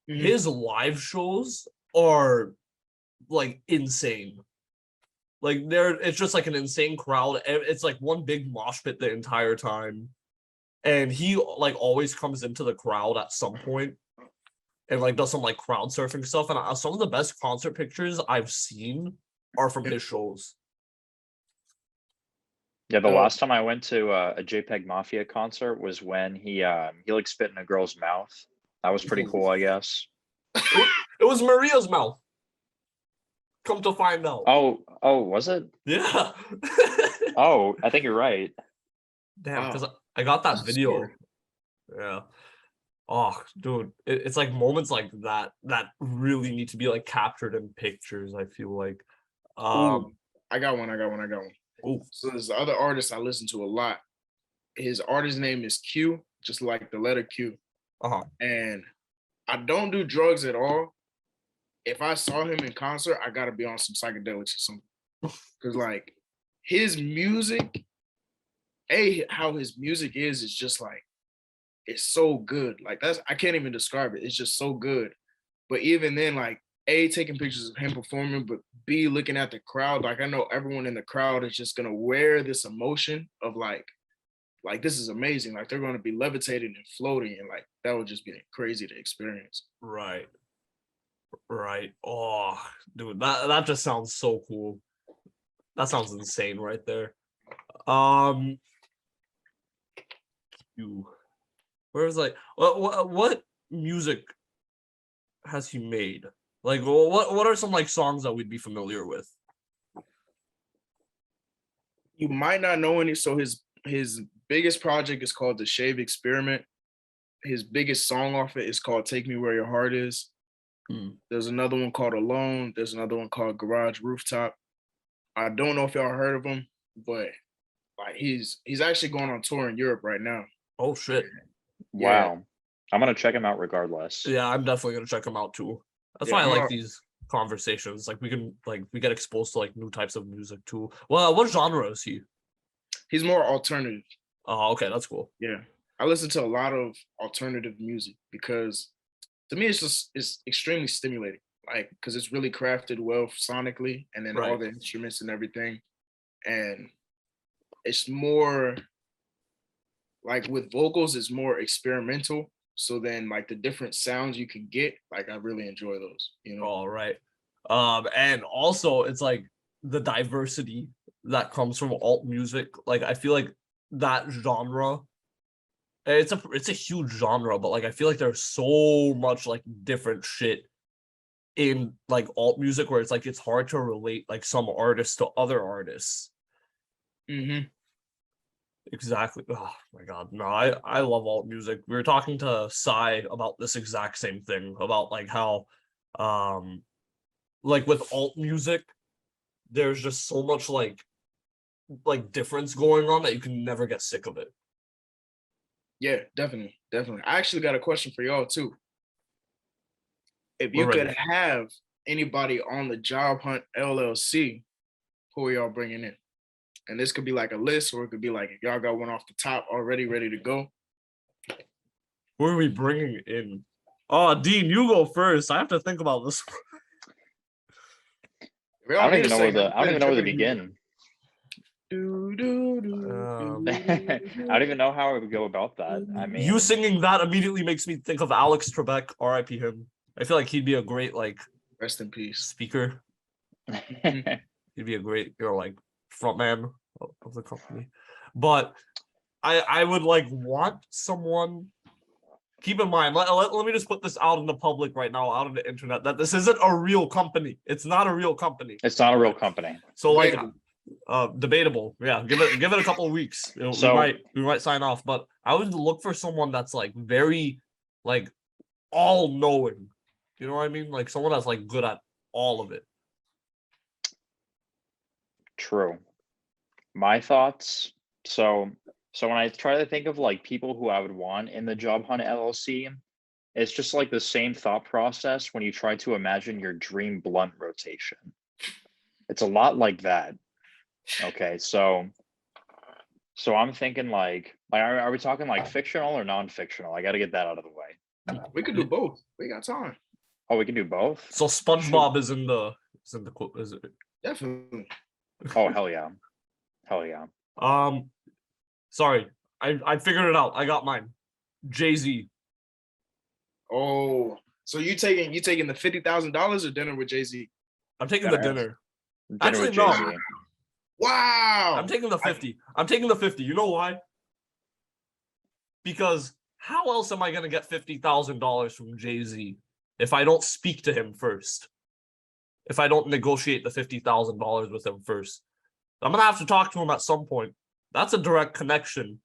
Mhm. His live shows are like insane. Like it's just like an insane crowd. It's like one big mosh pit the entire time. And he like always comes into the crowd at some point and like does some like crowd surfing stuff. And some of the best concert pictures I've seen are from his shows. Yeah, the last time I went to a JPEG Mafia concert was when he like spit in a girl's mouth. That was pretty cool, I guess. It was Maria's mouth. Come to find out. Oh, was it? Yeah. Oh, I think you're right. Damn, because I got that video. Cool. Yeah. Oh, dude, it's like moments like that really need to be like captured in pictures, I feel like. Ooh, I got one. Ooh. So there's the other artist I listen to a lot. His artist name is Q, just like the letter Q. Uh-huh. And I don't do drugs at all. If I saw him in concert, I gotta be on some psychedelics or something. Cause like his music, how his music is just like, it's so good. Like I can't even describe it. It's just so good. But even then, like taking pictures of him performing, but B, looking at the crowd, like I know everyone in the crowd is just gonna wear this emotion of like this is amazing. Like they're gonna be levitating and floating, and like that would just be crazy to experience. Right. Oh, dude, that just sounds so cool. That sounds insane right there. Where's like what music has he made? Like what are some like songs that we'd be familiar with? You might not know any. So his biggest project is called The Shave Experiment. His biggest song off it is called Take Me Where Your Heart Is. There's another one called Alone. There's another one called Garage Rooftop. I don't know if y'all heard of him, but like he's actually going on tour in Europe right now. Oh shit. Yeah. Wow. I'm gonna check him out regardless. Yeah, I'm definitely gonna check him out too. That's why I like these conversations. Like we get exposed to like new types of music too. Well, what genre is he? He's more alternative. Oh, okay, that's cool. Yeah, I listen to a lot of alternative music because to me it's extremely stimulating. Like because it's really crafted well sonically, and then all Right. the instruments and everything, and it's more like with vocals, it's more experimental. So then, like the different sounds you can get, like I really enjoy those. You know. All right. And also it's like the diversity that comes from alt music. Like I feel like that genre, it's a huge genre, but like I feel like there's so much like different shit in like alt music where it's like it's hard to relate like some artists to other artists. Mm-hmm. Exactly. Oh my god. No, I love alt music. We were talking to Sai about this exact same thing about like how like with alt music, there's just so much like difference going on that you can never get sick of it. Yeah, definitely, definitely. I actually got a question for y'all too. If We're you ready. could have anybody on the Job Hunt LLC, who are y'all bringing in? And this could be like a list, or it could be like if y'all got one off the top already ready to go. Who are we bringing in? Oh, Dean, you go first. I have to think about this. If y'all need a second, I don't even know where to begin. I don't even know how I would go about that. I mean, You singing that immediately makes me think of Alex Trebek, R.I.P. him. I feel like he'd be a great like Rest in peace. speaker. He'd be a great, like frontman of the company. But I would like want someone. Keep in mind, let me just put this out in the public right now, out on the internet, that this isn't a real company. It's not a real company. it's not a real company. So like Debatable. debatable. Yeah, give it a couple of weeks. So- we might sign off, but I would look for someone that's like very like all knowing. You know what I mean? Like someone that's like good at all of it. True. My thoughts. So when I try to think of like people who I would want in the Job Hunt LLC, it's just like the same thought process when you try to imagine your dream blunt rotation. It's a lot like that. Okay, so I'm thinking like are we talking like fictional or non-fictional? I got to get that out of the way. We could do both. We got time. Oh, we can do both? So SpongeBob is in the quote. Is it? Definitely. Oh, hell yeah. Hell yeah. Sorry, I figured it out. I got mine. Jay-Z. Oh, so you taking the $50,000 or dinner with Jay-Z? I'm taking the Dinner. dinner. Dinner Actually, with no. Jay-Z. Wow. I'm taking the 50. I'm taking the 50. You know why? Because how else am I gonna get $50,000 from Jay-Z if I don't speak to him first? If I don't negotiate the $50,000 with him first, I'm gonna have to talk to him at some point. That's a direct connection,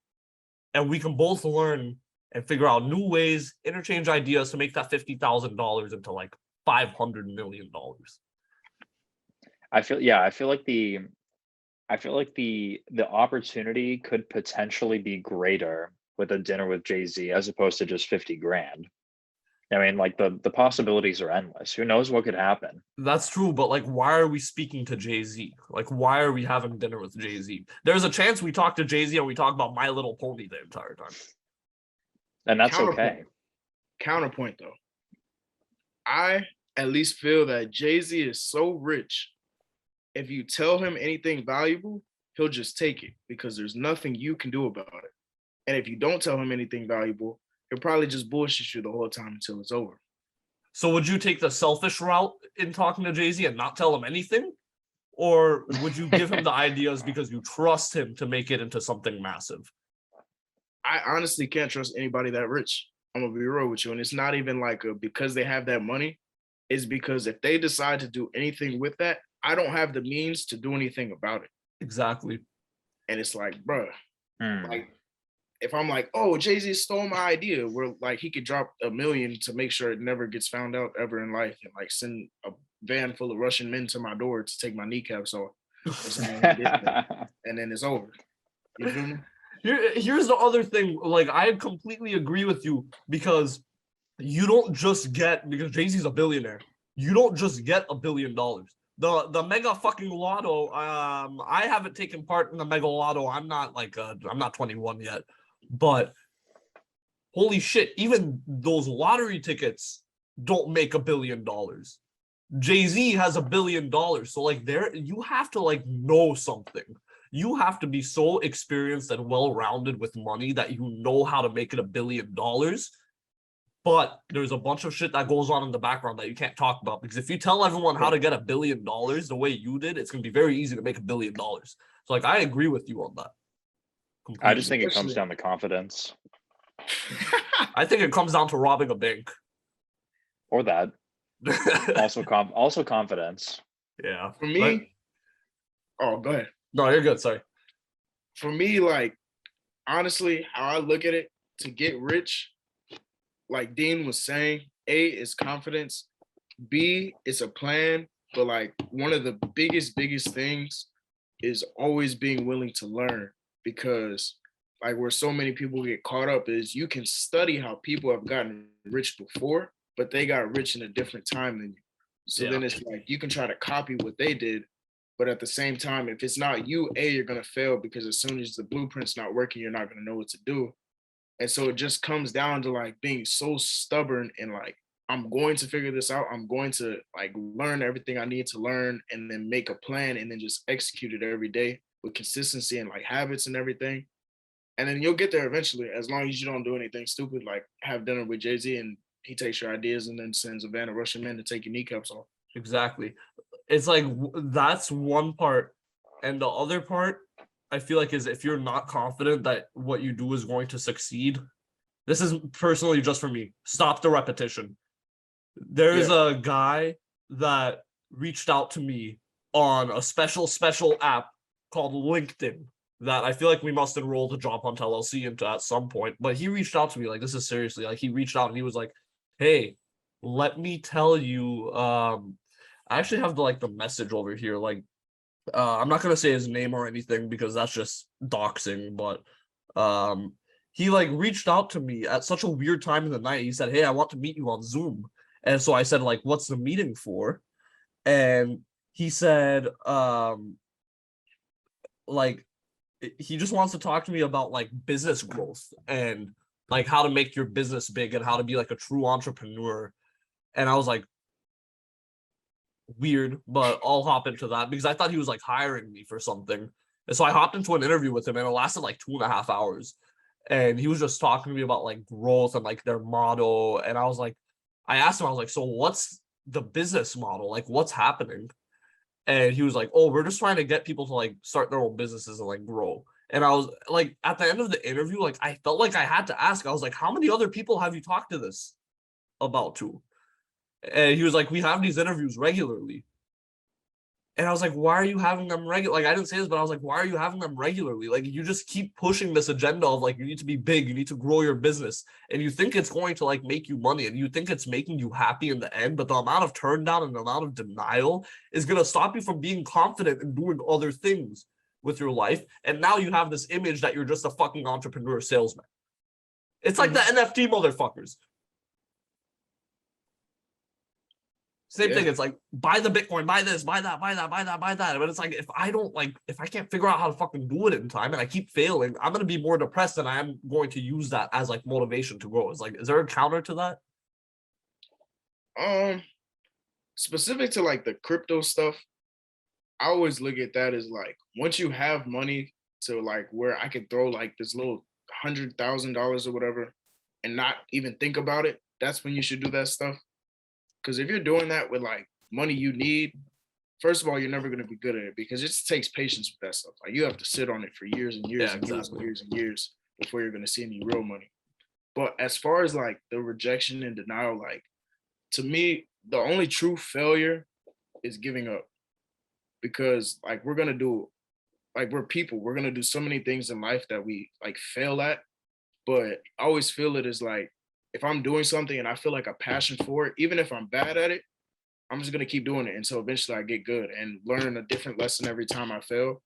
and we can both learn and figure out new ways, interchange ideas to make that $50,000 into like $500 million. I feel like the opportunity could potentially be greater with a dinner with Jay-Z as opposed to just 50 grand. I mean, like the possibilities are endless. Who knows what could happen? That's true, but like, why are we speaking to Jay-Z? Like, why are we having dinner with Jay-Z? There's a chance we talk to Jay-Z and we talk about My Little Pony the entire time. And that's okay. Counterpoint though. I at least feel that Jay-Z is so rich. If you tell him anything valuable, he'll just take it because there's nothing you can do about it. And if you don't tell him anything valuable, he'll probably just bullshit you the whole time until it's over. So would you take the selfish route in talking to Jay-Z and not tell him anything? Or would you give him the ideas because you trust him to make it into something massive? I honestly can't trust anybody that rich. I'm gonna be real with you. And it's not even like because they have that money. It's because if they decide to do anything with that, I don't have the means to do anything about it. Exactly. And it's like, bruh, Hmm. like if I'm like, oh, Jay-Z stole my idea, where like he could drop $1 million to make sure it never gets found out ever in life, and like send a van full of Russian men to my door to take my kneecaps off, and then it's over. You feel me? Here's the other thing. Like, I completely agree with you because you don't just get, because Jay-Z's a billionaire, you don't just get $1 billion. the mega fucking lotto. I haven't taken part in the mega lotto. I'm not 21 yet, but holy shit, even those lottery tickets don't make $1 billion. Jay-Z has $1 billion. So like there, you have to like know something. You have to be so experienced and well-rounded with money that you know how to make it $1 billion. But there's a bunch of shit that goes on in the background that you can't talk about, because if you tell everyone how to get $1 billion the way you did, it's gonna be very easy to make $1 billion. So like I agree with you on that. I just think it comes down to confidence. I think it comes down to robbing a bank. Or that. Also confidence. Yeah. For me, oh, go ahead. No, you're good. Sorry. For me, like, honestly, how I look at it, to get rich, like Dean was saying, A is confidence, B is a plan, but like one of the biggest things is always being willing to learn, because like where so many people get caught up is you can study how people have gotten rich before, but they got rich in a different time than you. So then it's like you can try to copy what they did, but at the same time, if it's not you, A, you're gonna fail, because as soon as the blueprint's not working, you're not gonna know what to do. And so it just comes down to like being so stubborn and like, I'm going to figure this out. I'm going to like learn everything I need to learn, and then make a plan, and then just execute it every day with consistency and like habits and everything. And then you'll get there eventually, as long as you don't do anything stupid, like have dinner with Jay-Z and he takes your ideas and then sends a van of Russian men to take your kneecaps off. Exactly. It's like that's one part. And the other part, I feel like, is if you're not confident that what you do is going to succeed. This is personally just for me. Stop the repetition. There's a guy that reached out to me on a special app called LinkedIn that I feel like we must enroll the Job Hunt LLC into at some point. But he reached out to me, like, this is seriously, like, he reached out and he was like, hey, let me tell you, I actually have the message over here. Like, I'm not gonna say his name or anything because that's just doxing, but he like reached out to me at such a weird time in the night. He said, hey, I want to meet you on Zoom. And so I said, like, what's the meeting for? And he said, like, he just wants to talk to me about like business growth and like how to make your business big and how to be like a true entrepreneur. And I was like, weird, but I'll hop into that because I thought he was like hiring me for something. And so I hopped into an interview with him and it lasted like 2.5 hours. And he was just talking to me about like growth and like their model. And I was like, I asked him, I was like, so what's the business model? Like, what's happening? And he was like, oh, we're just trying to get people to like start their own businesses and like grow. And I was like, at the end of the interview, like I felt like I had to ask, I was like, how many other people have you talked to this about to? And he was like, we have these interviews regularly. And I was like, why are you having them regular? Like, I didn't say this, but I was like, why are you having them regularly? Like, you just keep pushing this agenda of like, you need to be big, you need to grow your business. And you think it's going to like make you money and you think it's making you happy in the end. But the amount of turn down and the amount of denial is going to stop you from being confident and doing other things with your life. And now you have this image that you're just a fucking entrepreneur salesman. It's like the NFT motherfuckers. Same thing. It's like, buy the Bitcoin, buy this, buy that, buy that, buy that, buy that. But it's like, if I can't figure out how to fucking do it in time and I keep failing, I'm going to be more depressed than I am going to use that as like motivation to grow. It's like, is there a counter to that? Specific to like the crypto stuff, I always look at that as like, once you have money to like where I could throw like this little $100,000 or whatever and not even think about it, that's when you should do that stuff. Because if you're doing that with like money you need, first of all, you're never going to be good at it because it just takes patience with that stuff. Like you have to sit on it for years and years and years and years and years before you're going to see any real money. But as far as like the rejection and denial, like to me, the only true failure is giving up. Because like we're going to do, like we're people, we're going to do so many things in life that we like fail at. But I always feel it as like, if I'm doing something and I feel like a passion for it, even if I'm bad at it, I'm just going to keep doing it until eventually I get good and learn a different lesson every time I fail.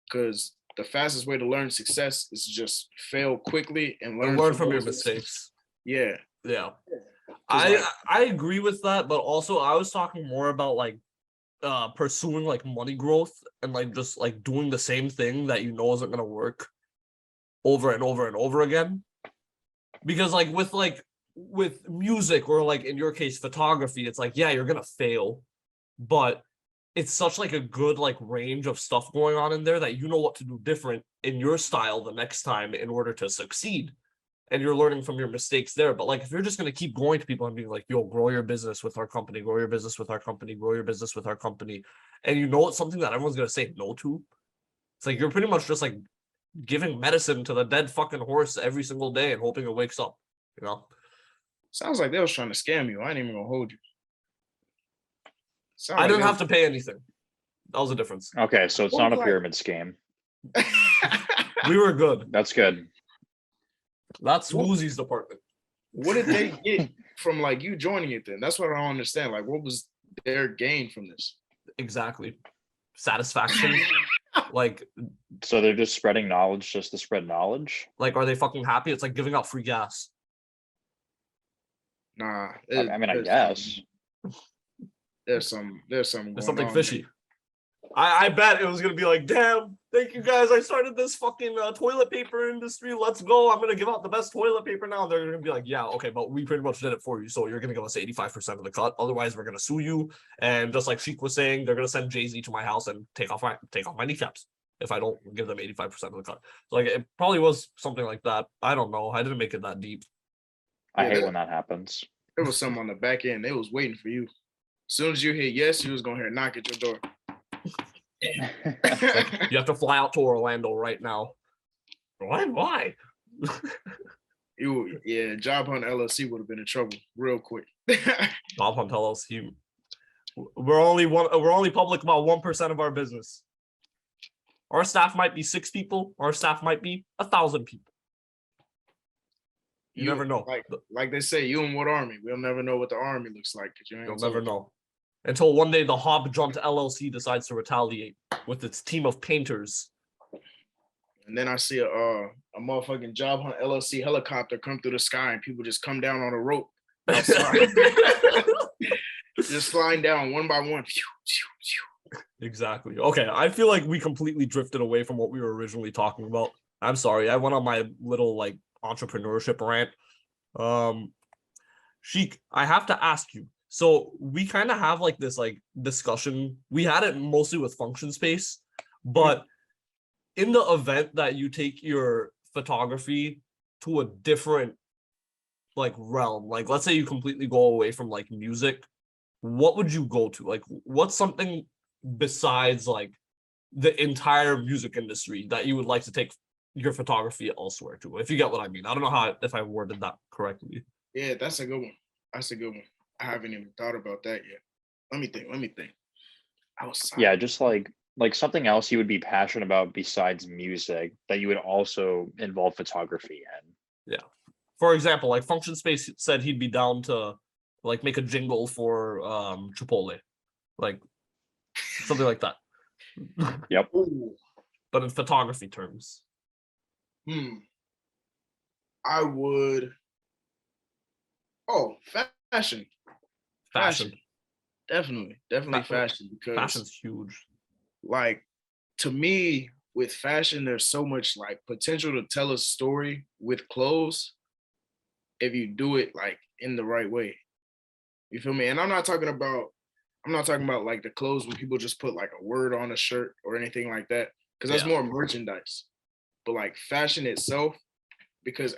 Because the fastest way to learn success is just fail quickly and learn from your mistakes. Yeah. I agree with that. But also I was talking more about like pursuing like money growth and like just like doing the same thing that you know isn't gonna work over and over and over again. Because like with music or like in your case photography, it's like, yeah, you're gonna fail, but it's such like a good like range of stuff going on in there that you know what to do different in your style the next time in order to succeed. And you're learning from your mistakes there. But like if you're just gonna keep going to people and being like, yo, grow your business with our company, grow your business with our company, grow your business with our company, and you know it's something that everyone's gonna say no to, it's like you're pretty much just like giving medicine to the dead fucking horse every single day and hoping it wakes up, you know? Sounds like they was trying to scam you. I ain't even gonna hold you. I didn't have to pay anything. That was the difference. Okay, so it's What not a was pyramid scheme. We were good. That's good. That's Woozie's department. What did they get from like you joining it then? That's what I don't understand. Like, what was their gain from this? Exactly. Satisfaction. Like So they're just spreading knowledge just to spread knowledge? are they fucking happy? It's like giving out free gas. Nah. I mean, I guess. There's something There's going something on fishy. I bet it was gonna be like, damn, thank you guys. I started this fucking toilet paper industry. Let's go. I'm gonna give out the best toilet paper now. They're gonna be like, yeah, okay, but we pretty much did it for you. So you're gonna give us 85% of the cut. Otherwise, we're gonna sue you. And just like Sheek was saying, they're gonna send Jay-Z to my house and take off my kneecaps if I don't give them 85% of the cut. So like it probably was something like that. I don't know. I didn't make it that deep. I Yeah, hate that- when that happens. There was something on the back end. They was waiting for you. As soon as you hit yes, you was gonna hear a knock at your door. You have to fly out to Orlando right now. Why? Job Hunt LLC would have been in trouble real quick. Job Hunt LLC. We're only public about 1% of our business. Our staff might be 6 people. Our staff might be 1,000 people. You never know. Like they say, you and what army? We'll never know what the army looks like. You'll never know. Until one day the Job Hunt LLC decides to retaliate with its team of painters. And then I see a motherfucking Job Hunt LLC helicopter come through the sky and people just come down on a rope outside. Just flying down one by one. Exactly. Okay, I feel like we completely drifted away from what we were originally talking about. I'm sorry. I went on my little like entrepreneurship rant. Sheek, I have to ask you. So we kind of have like this like discussion. We had it mostly with function space, but in the event that you take your photography to a different like realm, like let's say you completely go away from like music, what would you go to? Like what's something besides like the entire music industry that you would like to take your photography elsewhere to, if you get what I mean? I don't know if I worded that correctly. Yeah, that's a good one. That's a good one. I haven't even thought about that yet. Let me think. Yeah, just like something else you would be passionate about besides music that you would also involve photography in. Yeah. For example, like Function Space said he'd be down to like make a jingle for Chipotle. Like something like that. Yep. Ooh. But in photography terms. I would. Oh, fashion. Definitely fashion, because fashion's huge. Like, to me, with fashion, there's so much like potential to tell a story with clothes if you do it like in the right way. You feel me? And I'm not talking about like the clothes when people just put like a word on a shirt or anything like that, because that's more merchandise. But like fashion itself, because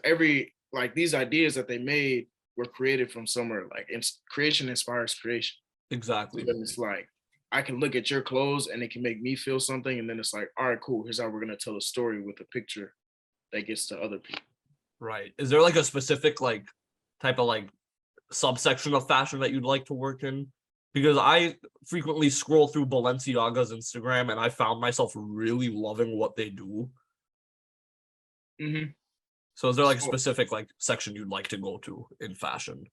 these ideas that they made were created from somewhere. Like creation inspires creation. Exactly. So it's like I can look at your clothes and it can make me feel something, and then it's like, all right, cool. Here's how we're gonna tell a story with a picture that gets to other people. Right. Is there like a specific like type of like subsection of fashion that you'd like to work in? Because I frequently scroll through Balenciaga's Instagram and I found myself really loving what they do. Mm-hmm. So is there like a specific like section you'd like to go to in fashion?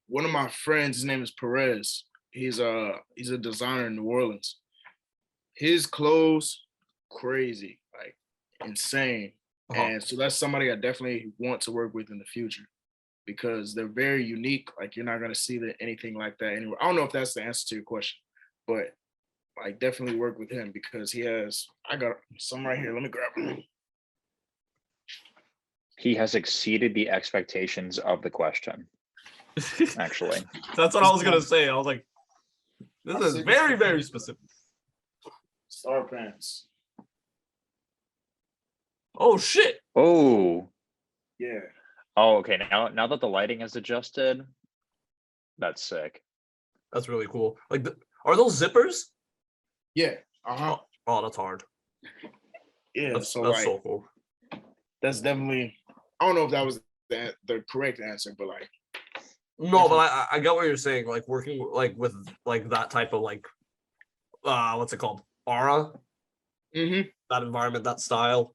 One of my friends, his name is Perez. He's a designer in New Orleans. His clothes, crazy, like insane. And so that's somebody I definitely want to work with in the future, because they're very unique. Like you're not gonna see anything like that anywhere. I don't know if that's the answer to your question, but like definitely work with him because I got some right here. Let me grab them. He has exceeded the expectations of the question, actually. That's what I was gonna say. I was like, this is very, very specific. Star pants. Oh shit. Oh. Yeah. Oh, okay. Now that the lighting is adjusted, that's sick. That's really cool. Like, are those zippers? Yeah. Uh-huh. Oh, that's hard. Yeah. That's so that's like so cool. that's definitely, I don't know if that was the correct answer, but like No, but I get what you're saying. Like working like with like that type of like what's it called? Aura, that environment, that style.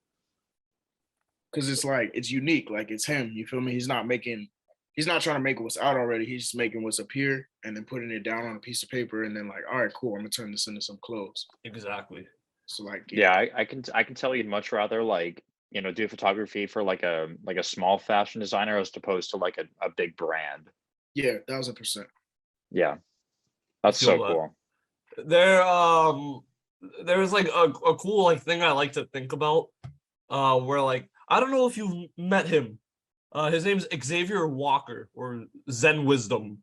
because it's like it's unique, like it's him. You feel me? He's not trying to make what's out already. He's just making what's up here and then putting it down on a piece of paper and then like, all right, cool. I'm gonna turn this into some clothes. Exactly. So like, Yeah, I can tell you'd much rather like, do photography for like a small fashion designer as opposed to like a big brand. yeah, 1000%. Yeah. That's so cool. There's like a cool like thing I like to think about where like I don't know if you've met him. His name's Xavier Walker or Zen Wisdom.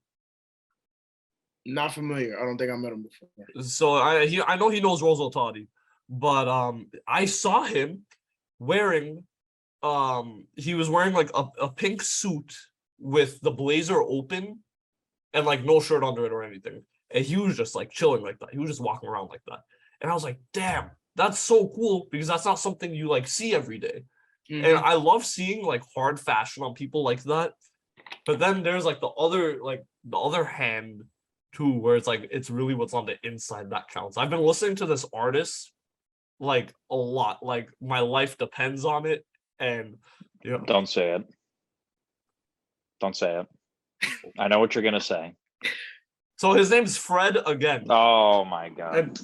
Not familiar. I don't think I met him before. So I know he knows Rosal Toddy, but I saw him wearing he was wearing like a pink suit with the blazer open and like no shirt under it or anything. And he was just like chilling like that. He was just walking around like that. And I was like, damn, that's so cool because that's not something you like see every day. And I love seeing like hard fashion on people like that. But then there's like the other hand too, where it's like it's really what's on the inside that counts. I've been listening to this artist like a lot. Like my life depends on it. And Don't say it. Don't say it. I know what you're gonna say. So his name's Fred again. Oh my god. And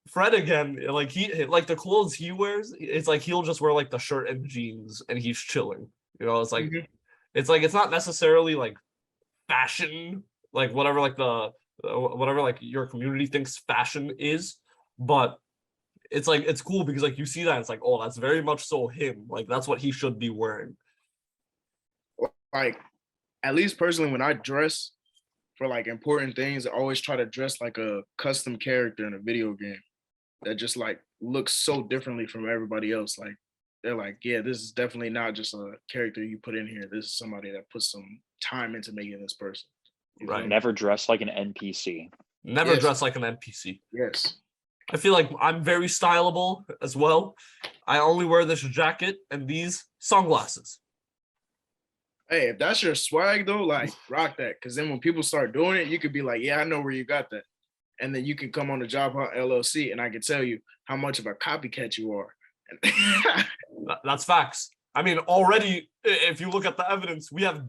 Fred again, like he like the clothes he wears, it's like he'll just wear like the shirt and jeans and he's chilling. It's like it's not necessarily like fashion, like whatever like the whatever like your community thinks fashion is, but it's like it's cool because like you see that it's like, oh, that's very much so him. Like that's what he should be wearing. Like, at least personally, when I dress for like important things, I always try to dress like a custom character in a video game that just like looks so differently from everybody else. Like they're like, yeah, this is definitely not just a character you put in here. This is somebody that put some time into making this person. Right. Never dress like an NPC. Never dress like an NPC. Yes. I feel like I'm very styleable as well. I only wear this jacket and these sunglasses. Hey, if that's your swag though, like rock that. Cause then when people start doing it, you could be like, yeah, I know where you got that. And then you can come on the Job Hunt LLC and I can tell you how much of a copycat you are. That's facts. I mean, already, if you look at the evidence, we have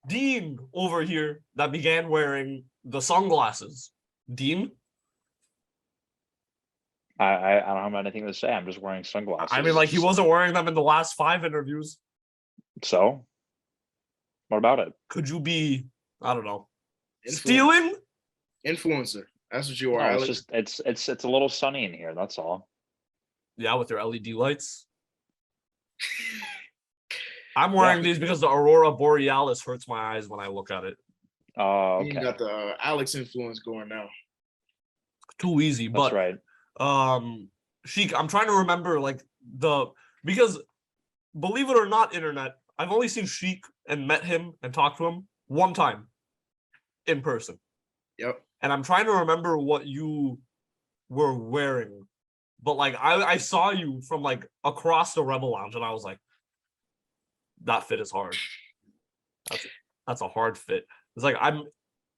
Dean over here that began wearing the sunglasses. Dean? I don't have anything to say. I'm just wearing sunglasses. I mean, like he wasn't wearing them in the last 5 interviews. So, what about it? Could you be, I don't know, stealing? Influencer. That's what you are. No, it's just it's a little sunny in here. That's all. Yeah, with your LED lights. I'm wearing these because the aurora borealis hurts my eyes when I look at it. Oh, okay. You got the Alex influence going now. Too easy, but that's right. Sheek, I'm trying to remember like because believe it or not, internet, I've only seen Sheek and met him and talked to him one time in person. Yep. And I'm trying to remember what you were wearing. But like I saw you from like across the Rebel Lounge and I was like, that fit is hard. That's a hard fit. It's like I'm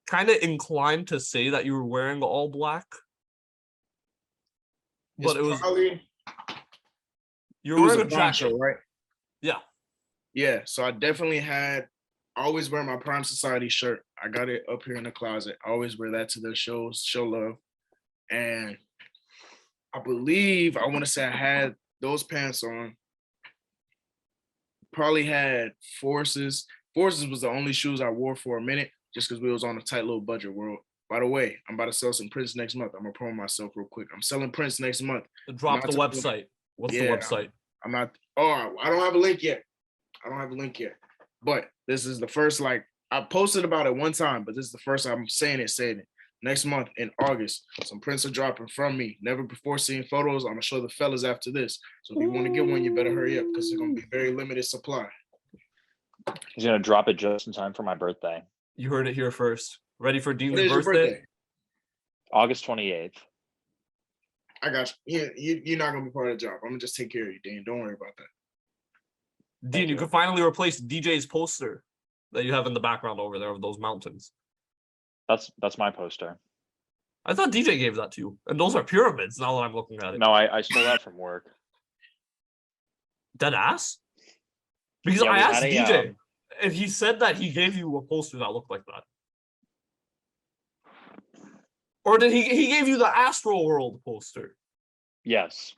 kind of inclined to say that you were wearing all black. But you're wearing a jacket, right? Yeah. Yeah. So I definitely I always wear my Prime Society shirt. I got it up here in the closet. I always wear that to the shows, show love. And I want to say I had those pants on. Probably had Forces. Forces was the only shoes I wore for a minute just because we was on a tight little budget world. By the way, I'm about to sell some prints next month. I'm gonna promote myself real quick. I'm selling prints next month. Drop the not telling- website. What's the Yeah, website? I'm not. Oh, I don't have a link yet. But this is the first, like, I posted about it one time, but this is the first I'm saying it. Next month in August, some prints are dropping from me. Never before seen photos. I'm gonna show the fellas after this. So if you want to get one, you better hurry up because it's gonna be very limited supply. He's gonna drop it just in time for my birthday, You heard it here first. Ready for Dean's When is your birthday? birthday? August 28th. I got you. You're not gonna be part of the job. I'm gonna just take care of you, Dean. Don't worry about that. Dean, you you. can finally replace DJ's poster that you have in the background over there of those mountains. That's my poster. I thought DJ gave that to you. And those are pyramids now that I'm looking at it. No, I stole that from work. Dead ass? Because Yeah, I we asked had a, DJ, and he said that he gave you a poster that looked like that. Or did he gave you the Astro World poster? Yes,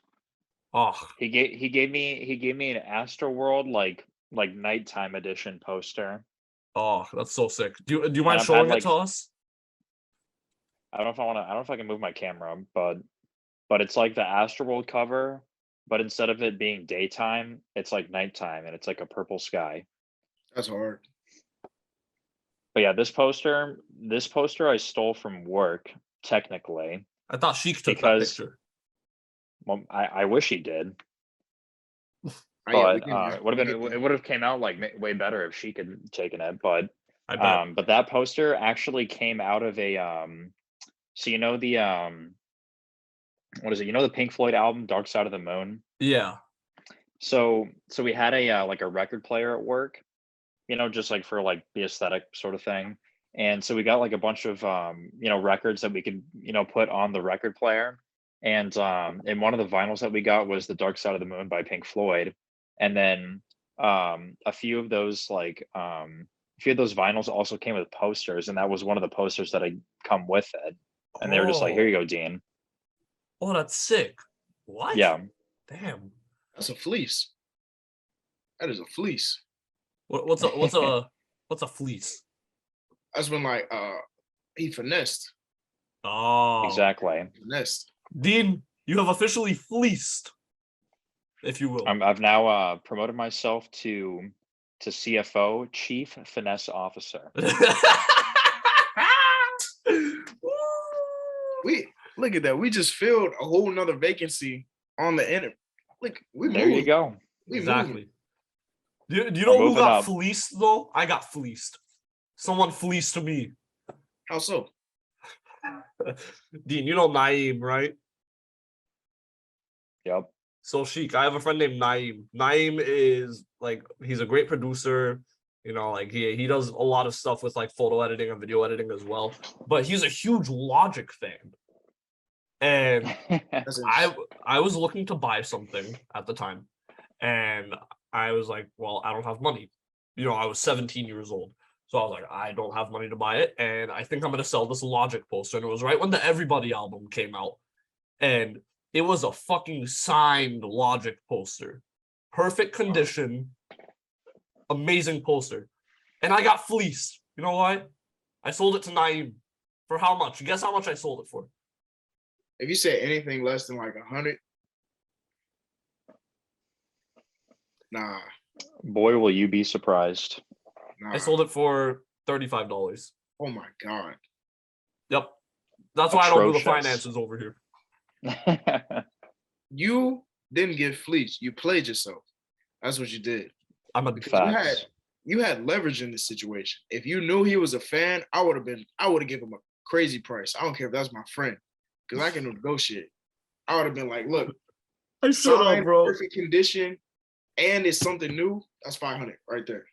Oh, he gave me an Astroworld like nighttime edition poster. That's so sick. Do you mind I've showing had, it to us? I don't know if I can move my camera, but it's like the Astroworld cover, but instead of it being daytime, it's like nighttime and it's like a purple sky. That's hard. But yeah, this poster I stole from work, technically. I thought Sheek took that Because- picture. Well, I wish he did, Yeah, we but can- it would have came out like way better if she could have taken it. But I bet. but that poster actually came out of a so you know the what is it? You know the Pink Floyd album Dark Side of the Moon? Yeah. So we had a like a record player at work, just like for like the aesthetic sort of thing. And so we got like a bunch of records that we could put on the record player. And one of the vinyls that we got was the Dark Side of the Moon by Pink Floyd. And then a few of those vinyls also came with posters, and that was one of the posters that I come with it. And they were just like, "Here you go, Dean." Oh, that's sick. What? Yeah. Damn. That's a fleece. That is a fleece. What's a fleece? That's when like he finessed. Oh, Exactly. Finessed. Dean, you have officially fleeced, if you will. I've now promoted myself to CFO, Chief Finesse Officer. We look at that. We just filled a whole nother vacancy on the internet. Look, we There you moved. go. We Exactly. moved. Do you know who moving got up. fleeced though? I got fleeced. Someone fleeced me. How so? Dean, you know Naeem, right? Yep. So Sheek, I have a friend named Naeem. Naeem is like he's a great producer. Like he does a lot of stuff with like photo editing and video editing as well. But he's a huge Logic fan. And That's I was looking to buy something at the time, and I was like, well, I don't have money. I was 17 years old. So I was like, I don't have money to buy it, and I think I'm going to sell this Logic poster. And it was right when the Everybody album came out, and it was a fucking signed Logic poster. Perfect condition, amazing poster. And I got fleeced. You know why? I sold it to Naeem. For how much? Guess how much I sold it for? If you say anything less than like 100, nah. Boy, will you be surprised. I sold it for $35. Oh my god. Yep. That's why I don't do the Atrocious. finances over here. You didn't get fleeced. You played yourself. That's what you did. I'm a Facts. You had leverage in this situation. If you knew he was a fan, I would have given him a crazy price. I don't care if that's my friend, because I can negotiate. I would have been like, look, I shut up, signed, bro. perfect condition, and it's something new. That's 500 right there.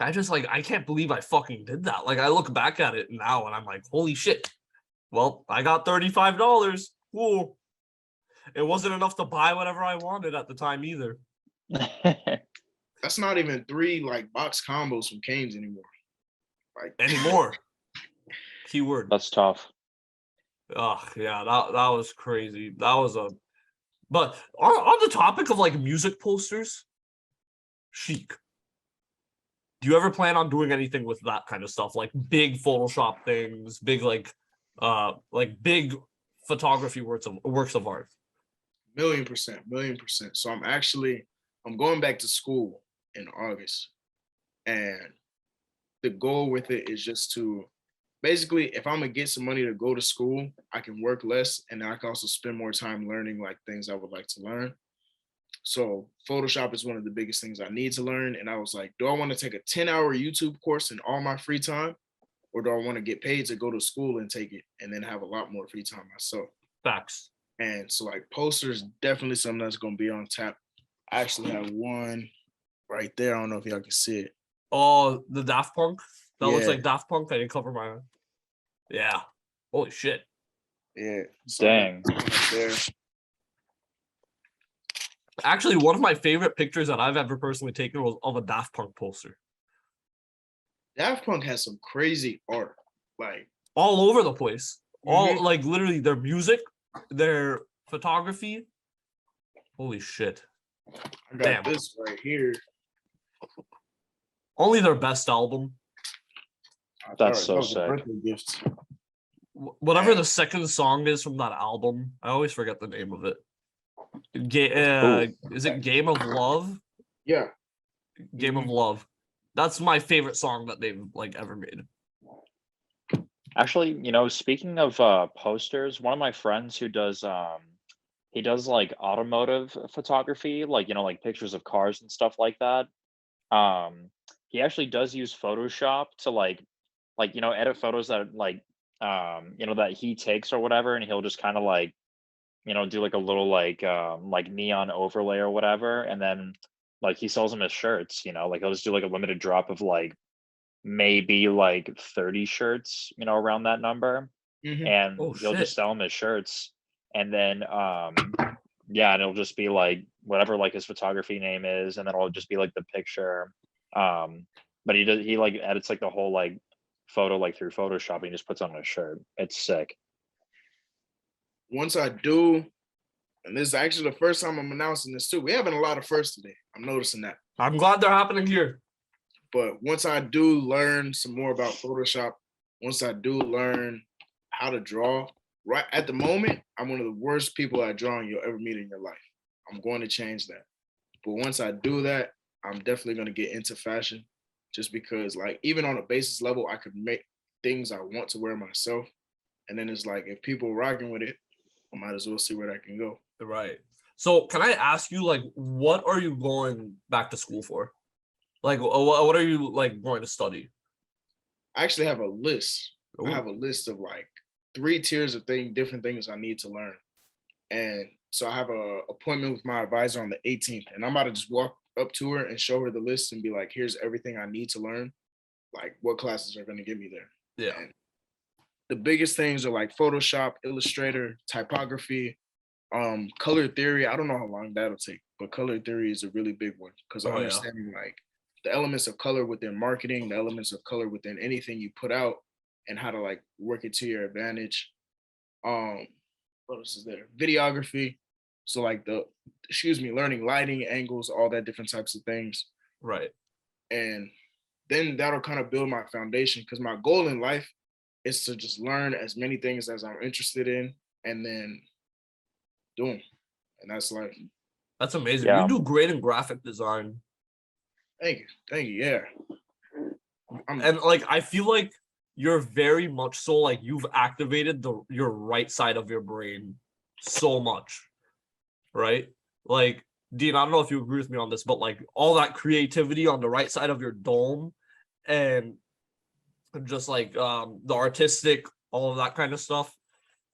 I can't believe I fucking did that. Like I look back at it now and I'm like, holy shit. Well, I got $35. Cool. It wasn't enough to buy whatever I wanted at the time either. That's not even 3 like box combos from Canes anymore. Like Anymore. Keyword. That's tough. Oh yeah, that was crazy. But on the topic of like music posters, Sheek. Do you ever plan on doing anything with that kind of stuff, like big Photoshop things, big like big photography works of art? 1,000,000%, 1,000,000%. So I'm going back to school in August, and the goal with it is just to basically, if I'm gonna get some money to go to school, I can work less, and I can also spend more time learning like things I would like to learn. So Photoshop is one of the biggest things I need to learn. And I was like, do I want to take a 10-hour YouTube course in all my free time? Or do I want to get paid to go to school and take it and then have a lot more free time myself? Facts. And so like posters, definitely something that's gonna be on tap. I actually have one right there. I don't know if y'all can see it. Oh, the Daft Punk? That looks Yeah. like Daft Punk. I didn't cover my Yeah. Holy shit. Yeah. So I have Dang. one right there. Actually, one of my favorite pictures that I've ever personally taken was of a Daft Punk poster. Daft Punk has some crazy art. Like, All over the place. All Mhm. like literally their music, their photography. Holy shit. I got Damn. this right here. Only their best album. That's so that was a sick. birthday gift. Whatever Yeah. the second song is from that album. I always forget the name of it. Is it Game of Love? Yeah. Game of Love. That's my favorite song that they've like ever made. Actually, speaking of posters, one of my friends who does he does like automotive photography, like like pictures of cars and stuff like that. He actually does use Photoshop to edit photos that that he takes or whatever, and he'll just kind of do like a little like neon overlay or whatever, and then like he sells them as shirts, like he'll just do like a limited drop of like maybe like 30 shirts, around that number, Mhm. and Oh he'll just shit. sell them as shirts, and then yeah, and it'll just be like whatever like his photography name is, and then it'll just be like the picture. But he like edits like the whole like photo like through Photoshop, and he just puts on a shirt. It's sick. Once I do, and this is actually the first time I'm announcing this too. We're having a lot of firsts today. I'm noticing that. I'm glad they're happening here. But once I do learn some more about Photoshop, once I do learn how to draw, right at the moment, I'm one of the worst people at drawing you'll ever meet in your life. I'm going to change that. But once I do that, I'm definitely going to get into fashion just because, like, even on a basis level, I could make things I want to wear myself. And then it's like, if people are rocking with it, I might as well see where that can go. Right. So can I ask you, like, what are you going back to school for? Like, what are you like going to study? I actually have a list. Ooh. I have a list of like 3 tiers of different things I need to learn. And so I have a appointment with my advisor on the 18th, and I'm about to just walk up to her and show her the list and be like, here's everything I need to learn. Like, what classes are going to get me there. Yeah. And the biggest things are like Photoshop, Illustrator, typography, color theory. I don't know how long that'll take, but color theory is a really big one because Oh, yeah. understanding like the elements of color within marketing, the elements of color within anything you put out, and how to like work it to your advantage. What else is there? Videography. So like learning lighting, angles, all that different types of things. Right. And then that'll kind of build my foundation because my goal in life is to just learn as many things as I'm interested in and then do them. And that's like, That's amazing. Yeah. You do great in graphic design. thank you. Yeah. And like I feel like you're very much so like you've activated your right side of your brain so much, right? Like Dean, I don't know if you agree with me on this, but like all that creativity on the right side of your dome and just like the artistic, all of that kind of stuff.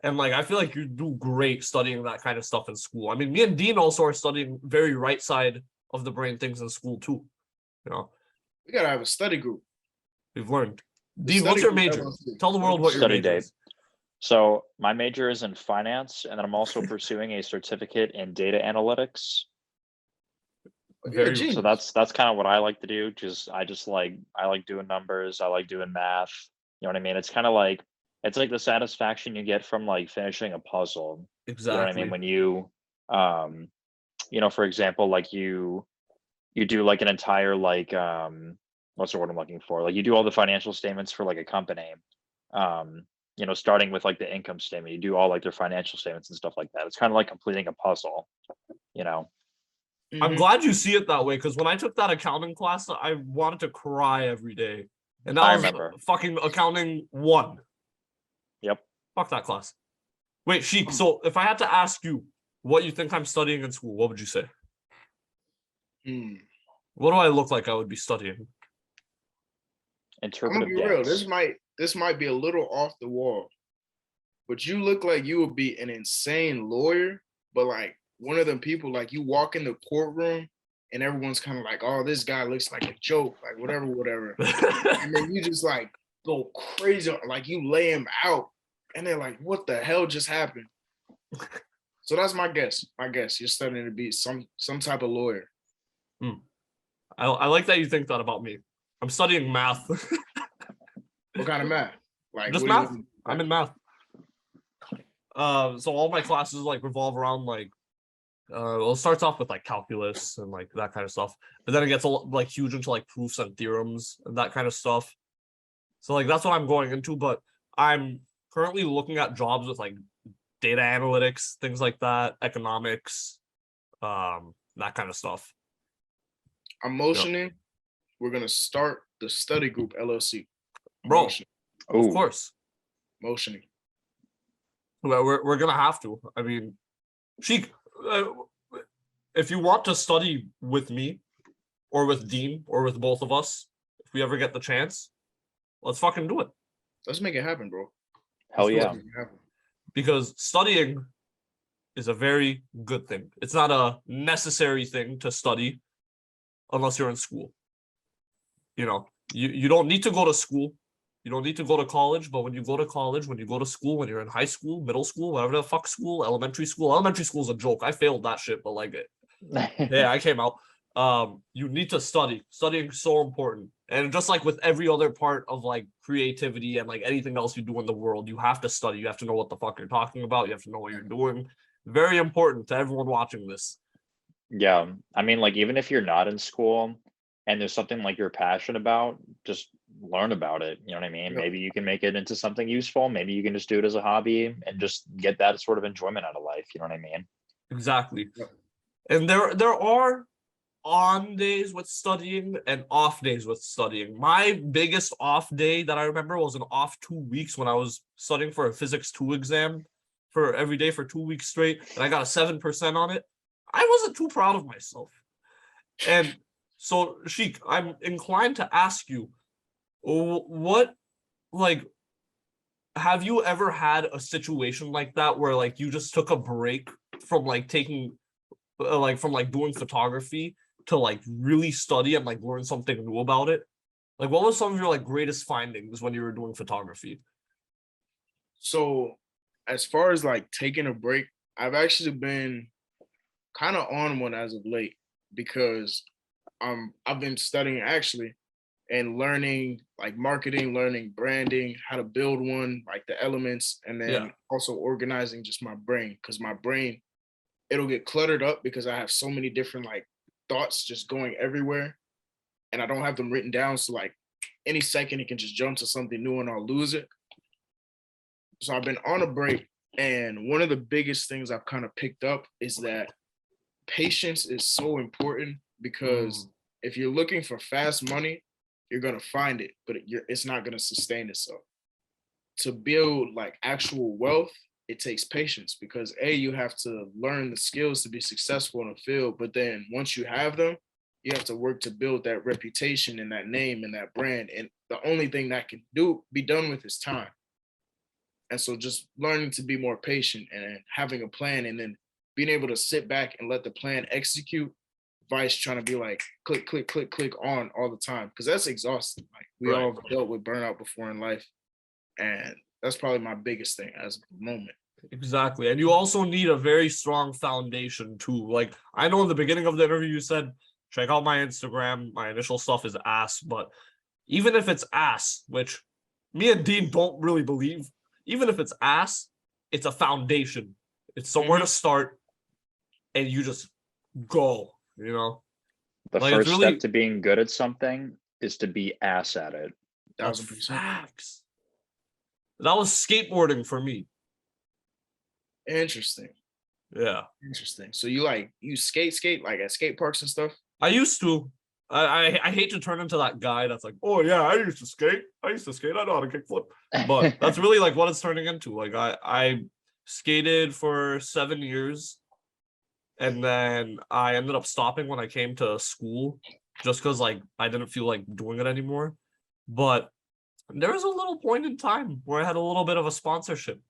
And like I feel like you do great studying that kind of stuff in school. I mean, me and Dean also are studying very right side of the brain things in school too. You know, we gotta have a study group. we've learned. The Dean, what's study your group major? LLC. Tell the world what your Study major date. is. So my major is in finance, and then I'm also pursuing a certificate in data analytics. You're a Very- genius. So that's kind of what I like to do. I like doing numbers. I like doing math. You know what I mean? It's kind of like it's like the satisfaction you get from like finishing a puzzle. Exactly. You know what I mean? When you for example, like you do like an entire what's the word I'm looking for? Like you do all the financial statements for like a company. Starting with like the income statement, you do all like their financial statements and stuff like that. It's kind of like completing a puzzle, you know. I'm Mhm. glad you see it that way, because when I took that accounting class, I wanted to cry every day. And that I was remember. fucking accounting 1. Yep. Fuck that class. Wait, Sheek, so if I had to ask you what you think I'm studying in school, what would you say? Hmm. What do I look like I would be studying? I'm gonna Interpretive be real. dance. This might be a little off the wall, but you look like you would be an insane lawyer, but like one of them people, like you walk in the courtroom and everyone's kind of like, oh, this guy looks like a joke, like whatever, whatever. And then you just like go crazy, like you lay him out, and they're like, what the hell just happened? So that's my guess. My guess you're studying to be some type of lawyer. I like that you think that about me. I'm studying math. What kind of math? Like Just what do you math. want? I'm in math. So all my classes like revolve around like well, it starts off with like calculus and like that kind of stuff, but then it gets like huge into like proofs and theorems and that kind of stuff. So like that's what I'm going into, but I'm currently looking at jobs with like data analytics, things like that, economics, that kind of stuff. I'm motioning. We're gonna start the study group LLC. Bro, Motioning. of Oh, course. Motioning. We're gonna have to. I mean, Sheik, uh, if you want to study with me or with Dean or with both of us, if we ever get the chance, let's fucking do it. Let's make it happen, bro. hell do it. yeah. Make it happen. Because studying is a very good thing. It's not a necessary thing to study unless you're in school. You don't need to go to school. You don't need to go to college, but when you go to college, when you go to school, when you're in high school, middle school, whatever the fuck school, elementary school is a joke. I failed that shit, but like yeah, I came out. You need to study. Studying is so important. And just like with every other part of like creativity and like anything else you do in the world, you have to study. You have to know what the fuck you're talking about. You have to know what you're doing. Very important to everyone watching this. Yeah. I mean, like, even if you're not in school and there's something like you're passionate about, just learn about it. You know what I mean? Yep. Maybe you can make it into something useful. Maybe you can just do it as a hobby and just get that sort of enjoyment out of life. You know what I mean? Exactly. Yep. And there are on days with studying and off days with studying. My biggest off day that I remember was an off 2 weeks when I was studying for a physics 2 exam for every day for 2 weeks straight, and I got a 7% on it. I wasn't too proud of myself. And so, Sheik, I'm inclined to ask you, what, like, have you ever had a situation like that where like you just took a break from like taking like from like doing photography to like really study and like learn something new about it? Like what was some of your like greatest findings when you were doing photography? So as far as like taking a break, I've actually been kind of on one as of late because I've been studying actually and learning like marketing, learning branding, how to build one, like the elements, and then Yeah. also organizing just my brain because my brain it'll get cluttered up because I have so many different like thoughts just going everywhere and I don't have them written down. So like any second it can just jump to something new and I'll lose it. So I've been on a break. And one of the biggest things I've kind of picked up is that patience is so important because if you're looking for fast money, you're going to find it, but it's not going to sustain itself. To build like actual wealth, it takes patience because you have to learn the skills to be successful in a field, but then once you have them, you have to work to build that reputation and that name and that brand. And the only thing that can be done with is time. And so just learning to be more patient and having a plan and then being able to sit back and let the plan execute, vice trying to be like click, click, click, click on all the time. Cause that's exhausting. Like we Right. all dealt with burnout before in life. And that's probably my biggest thing as of the moment. Exactly. And you also need a very strong foundation too. Like I know in the beginning of the interview you said, check out my Instagram. My initial stuff is ass, but even if it's ass, which me and Dean don't really believe, even if it's ass, it's a foundation. It's somewhere to start and you just go, The Like it's first step really to being good at something is to be ass at it. That's 1000%. facts. That was skateboarding for me. Interesting. Yeah. Interesting. So you skate like at skate parks and stuff? I used to. I hate to turn into that guy that's like, oh yeah, I used to skate. I know how to kickflip. But that's really like what it's turning into. Like I skated for 7 years, and then I ended up stopping when I came to school just because like I didn't feel like doing it anymore. But there was a little point in time where I had a little bit of a sponsorship.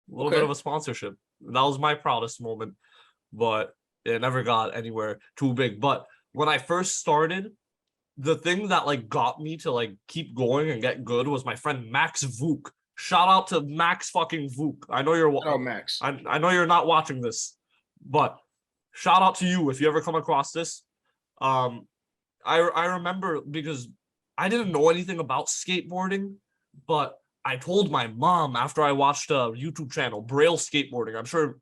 That was my proudest moment, but it never got anywhere too big. But when I first started, the thing that like got me to like keep going and get good was my friend Max Vuk. Shout out to Max fucking Vuk. I know you're Oh, Max. I know you're not watching this, but shout out to you if you ever come across this. I remember because I didn't know anything about skateboarding, but I told my mom after I watched a YouTube channel, Braille Skateboarding. I'm sure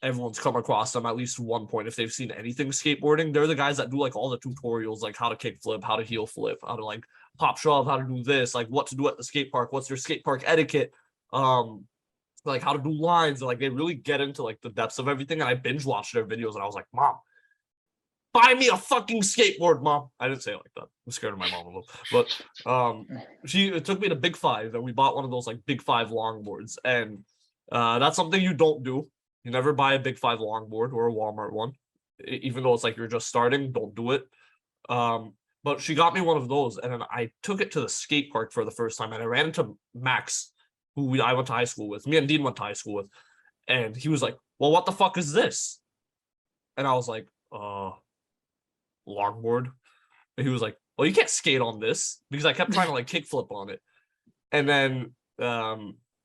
everyone's come across them at least one point if they've seen anything skateboarding. They're the guys that do like all the tutorials, like how to kick flip, how to heel flip, how to like pop shove, how to do this, like what to do at the skate park, what's your skate park etiquette, like how to do lines. And, like they really get into like the depths of everything. And I binge watched their videos and I was like, Mom, buy me a fucking skateboard, Mom. I didn't say it like that. I'm scared of my mom a little. But it took me to Big Five and we bought one of those like Big Five longboards. And that's something you don't do. You never buy a Big Five longboard or a Walmart one, even though it's like you're just starting. Don't do it. But she got me one of those, and then I took it to the skate park for the first time, and I ran into Max, who I went to high school with. Me and Dean went to high school with, and he was like, "Well, what the fuck is this?" And I was like, longboard." And he was like, "Well, you can't skate on this," because I kept trying to like kickflip on it. And then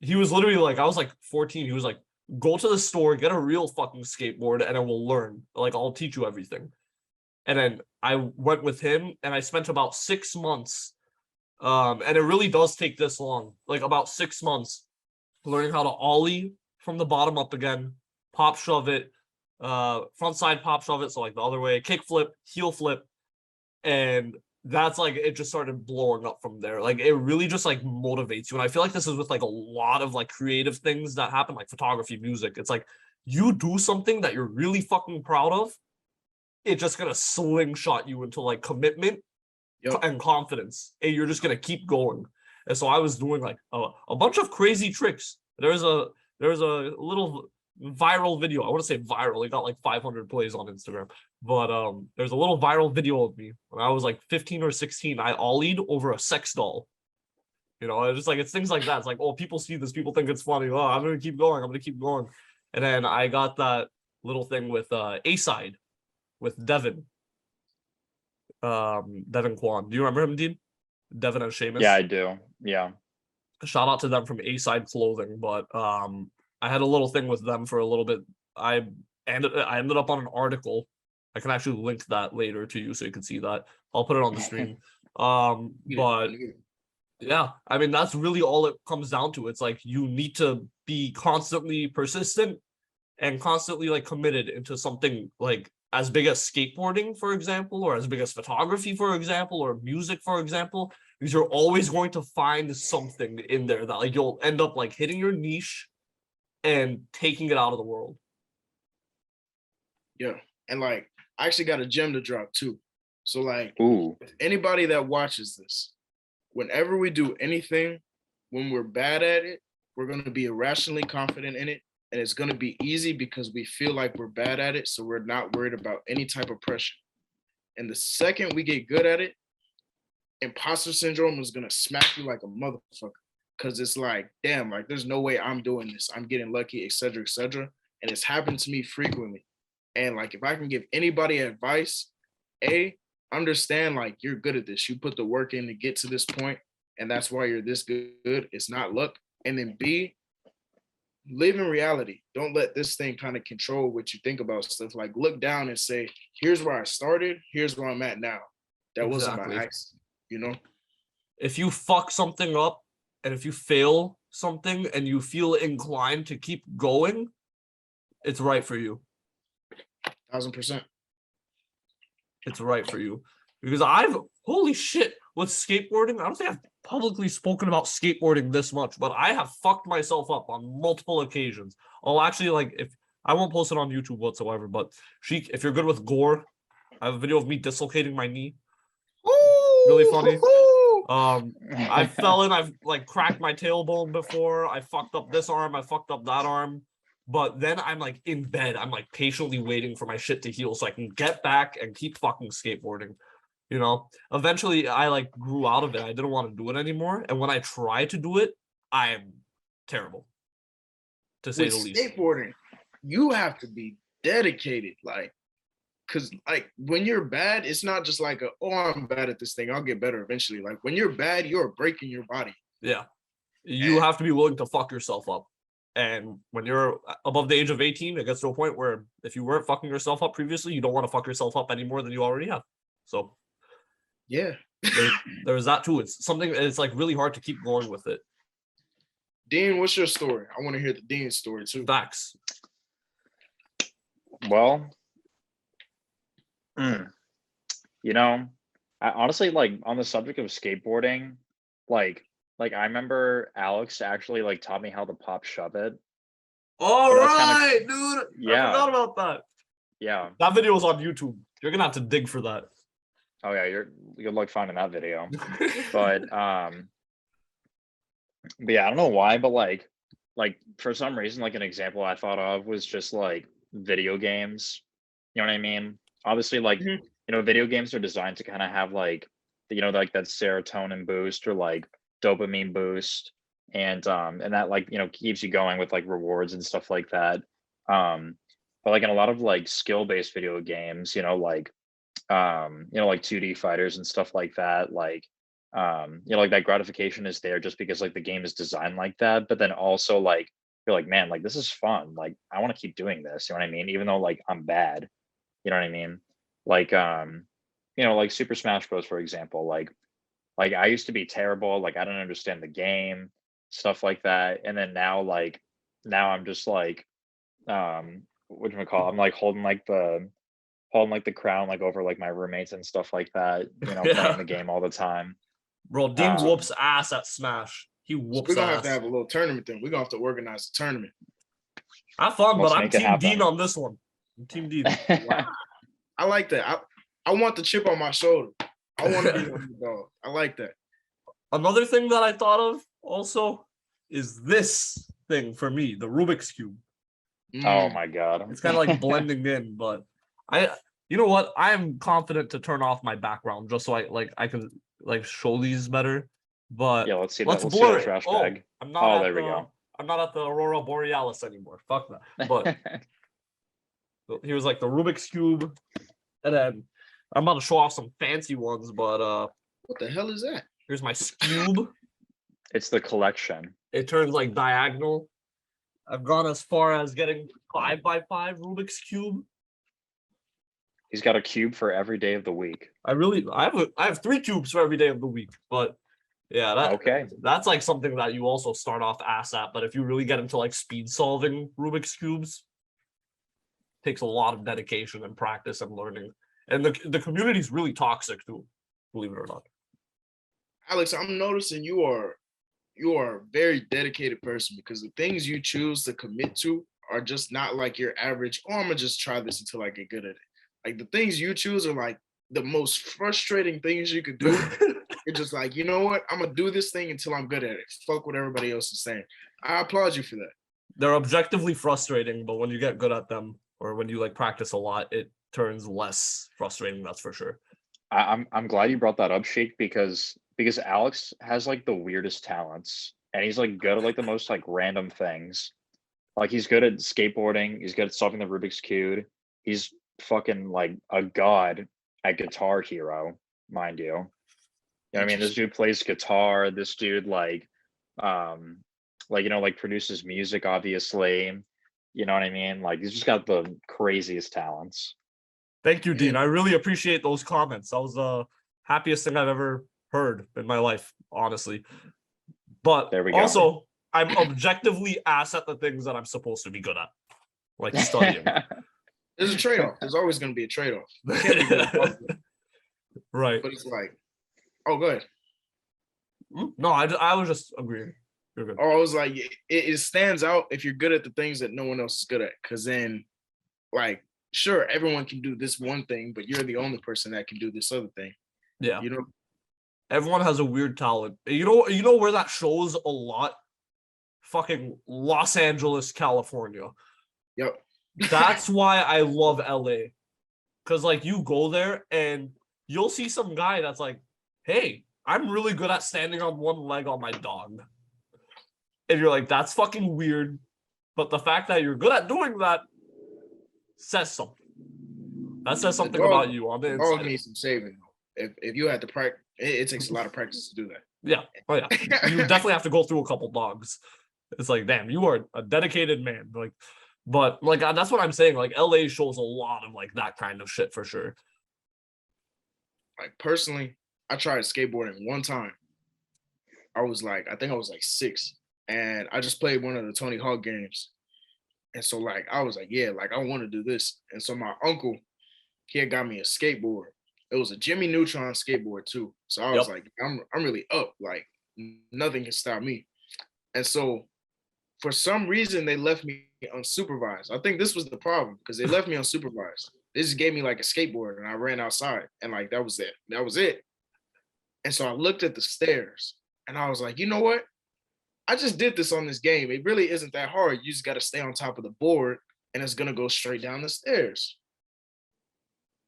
he was literally like, I was like 14. He was like, go to the store, get a real fucking skateboard, and then we'll learn. Like, I'll teach you everything. And then I went with him, and I spent about 6 months. And it really does take this long, like about 6 months, learning how to ollie from the bottom up again, pop shove it, front side pop shove it, so like the other way, kick flip, heel flip, and that's like it just started blowing up from there. Like it really just like motivates you. And I feel like this is with like a lot of like creative things that happen, like photography, music. It's like you do something that you're really fucking proud of, it's just gonna slingshot you into like commitment and confidence. And you're just gonna keep going. And so I was doing like a bunch of crazy tricks. There's a little viral video. I want to say viral. It got like 500 plays on Instagram. But there's a little viral video of me when I was like 15 or 16. I ollied over a sex doll. You know, it's just like it's things like that. It's like, oh, people see this, people think it's funny. Oh, I'm gonna keep going. And then I got that little thing with A-Side with Devin. Devin Kwan. Do you remember him, Dean? Devin and Seamus? Yeah, I do. Yeah. Shout out to them from A-Side Clothing. But I had a little thing with them for a little bit. I ended up on an article. I can actually link that later to you so you can see that. I'll put it on the stream. But yeah, I mean, that's really all it comes down to. It's like you need to be constantly persistent and constantly like committed into something like as big as skateboarding, for example, or as big as photography, for example, or music, for example, because you're always going to find something in there that like you'll end up like hitting your niche and taking it out of the world. Yeah. And like, I actually got a gem to drop too. So like, Ooh. anybody that watches this, whenever we do anything, when we're bad at it, we're going to be irrationally confident in it. And it's going to be easy because we feel like we're bad at it. So we're not worried about any type of pressure. And the second we get good at it, imposter syndrome is going to smack you like a motherfucker. Because it's like, damn, like there's no way I'm doing this. I'm getting lucky, et cetera, et cetera. And it's happened to me frequently. And like, if I can give anybody advice, A, understand like you're good at this. You put the work in to get to this point, and that's why you're this good. It's not luck. And then B, live in reality. Don't let this thing kind of control what you think about stuff. Like look down and say, here's where I started. Here's where I'm at now. That wasn't my accident, you know? If you fuck something up and if you fail something and you feel inclined to keep going, it's right for you. 1000%. It's right for you. because holy shit, with skateboarding, I don't think I've publicly spoken about skateboarding this much, but I have fucked myself up on multiple occasions. I'll actually, like, if I won't post it on YouTube whatsoever, but Sheek, if you're good with gore, I have a video of me dislocating my knee. Really funny. I fell in, I've like cracked my tailbone before. I fucked up this arm, I fucked up that arm. But then I'm like in bed, I'm like patiently waiting for my shit to heal so I can get back and keep fucking skateboarding. You know, eventually I like grew out of it. I didn't want to do it anymore. And when I try to do it, I am terrible, to say With the least. skateboarding, you have to be dedicated, like, because like when you're bad, it's not just like I'm bad at this thing, I'll get better eventually. Like when you're bad, you're breaking your body. Yeah. You have to be willing to fuck yourself up. And when you're above the age of 18, it gets to a point where if you weren't fucking yourself up previously, you don't want to fuck yourself up any more than you already have. So yeah, there's that too. It's something, it's like really hard to keep going with it. Dean, what's your story? I want to hear the Dean story too. Facts. Well, you know, I honestly, like, on the subject of skateboarding, like I remember Alex actually like taught me how to pop shove it. All So that's right, kinda- dude. Yeah. I forgot about that. Yeah. That video is on YouTube. You're gonna have to dig for that. Oh yeah, good luck finding that video. But yeah, I don't know why, but like for some reason, like an example I thought of was just like video games. You know what I mean? Obviously, like, Mhm. you know, video games are designed to kind of have like, you know, like that serotonin boost or like dopamine boost, and that, like, you know, keeps you going with like rewards and stuff like that. But like in a lot of like skill-based video games, you know, like like 2D fighters and stuff like that, like like that gratification is there just because like the game is designed like that. But then also like you're like, man, like this is fun. Like I want to keep doing this. You know what I mean? Even though like I'm bad. You know what I mean? Like like Super Smash Bros, for example. Like I used to be terrible. Like I don't understand the game, stuff like that. And then now I'm just like what do you call? I'm like holding like the crown like over like my roommates and stuff like that. You know, Yeah. playing the game all the time. Bro, Dean Um, whoops ass at Smash. He So whoops we're gonna ass. have to have a little tournament then. We're gonna have to organize a tournament. Have fun, Let's but I'm make it Team Dean happen. on this one. I'm Team Dean. I like that. I want the chip on my shoulder. I want to be on the dog. I like that. Another thing that I thought of also is this thing for me, the Rubik's Cube. Oh my god. It's kind of like blending in, but you know what? I am confident to turn off my background just so I can like show these better. But Yeah, let's see let's that. Let's see blur that it. trash Oh, bag. I'm not there we go. I'm not at the Aurora Borealis anymore. Fuck that. But here's like the Rubik's Cube, and then I'm about to show off some fancy ones. But What the hell is that? here's my Cube. It's the collection. It turns like diagonal. I've gone as far as getting 5x5 Rubik's Cube. He's got a cube for every day of the week. I have 3 cubes for every day of the week, but yeah, Okay. that's like something that you also start off ass at. But if you really get into like speed solving Rubik's cubes, it takes a lot of dedication and practice and learning. And the community is really toxic too, believe it or not. Alex, I'm noticing you are a very dedicated person because the things you choose to commit to are just not like your average, I'm gonna just try this until I get good at it. Like the things you choose are like the most frustrating things you could do. You're just like, you know what? I'm gonna do this thing until I'm good at it. Fuck what everybody else is saying. I applaud you for that. They're objectively frustrating, but when you get good at them or when you like practice a lot, it turns less frustrating, that's for sure. I'm glad you brought that up, Sheik, because Alex has like the weirdest talents, and he's like good at like the most like random things. Like he's good at skateboarding, he's good at solving the Rubik's Cube. He's fucking like a god at Guitar Hero, mind you. You know what I mean? This dude plays guitar. This dude like produces music, obviously. You know what I mean? Like he's just got the craziest talents. Thank you, Dean. I really appreciate those comments. That was the happiest thing I've ever heard in my life, honestly. But there we go. Also, I'm objectively ass at the things that I'm supposed to be good at, like studying. There's a trade-off. There's always going to be a trade-off. Right. But it's like, oh, good. No, I was just agreeing. You're good. Or I was like, it stands out if you're good at the things that no one else is good at. Because then, like, sure, everyone can do this one thing, but you're the only person that can do this other thing. Yeah. You know? Everyone has a weird talent. You know where that shows a lot? Fucking Los Angeles, California. Yep. That's why I love LA. Cause like you go there and you'll see some guy that's like, hey, I'm really good at standing on one leg on my dog. And you're like, that's fucking weird. But the fact that you're good at doing that says something. That says something about you on the dog inside. needs some saving. If you had to practice, it takes a lot of practice to do that. Yeah. Oh yeah. You definitely have to go through a couple dogs. It's like, damn, you are a dedicated man. Like, but like that's what I'm saying. Like LA shows a lot of like that kind of shit for sure. Like personally, I tried skateboarding one time. I think I was like 6, and I just played one of the Tony Hawk games. And so like I was like, yeah, like I want to do this. And so my uncle, he had got me a skateboard. It was a Jimmy Neutron skateboard too. So I was like, I'm really up. Like nothing can stop me. And so for some reason they left me unsupervised. I think this was the problem because they left me unsupervised. They just gave me like a skateboard and I ran outside and like that was it. That was it. And so I looked at the stairs and I was like, you know what? I just did this on this game. It really isn't that hard. You just got to stay on top of the board and it's gonna go straight down the stairs.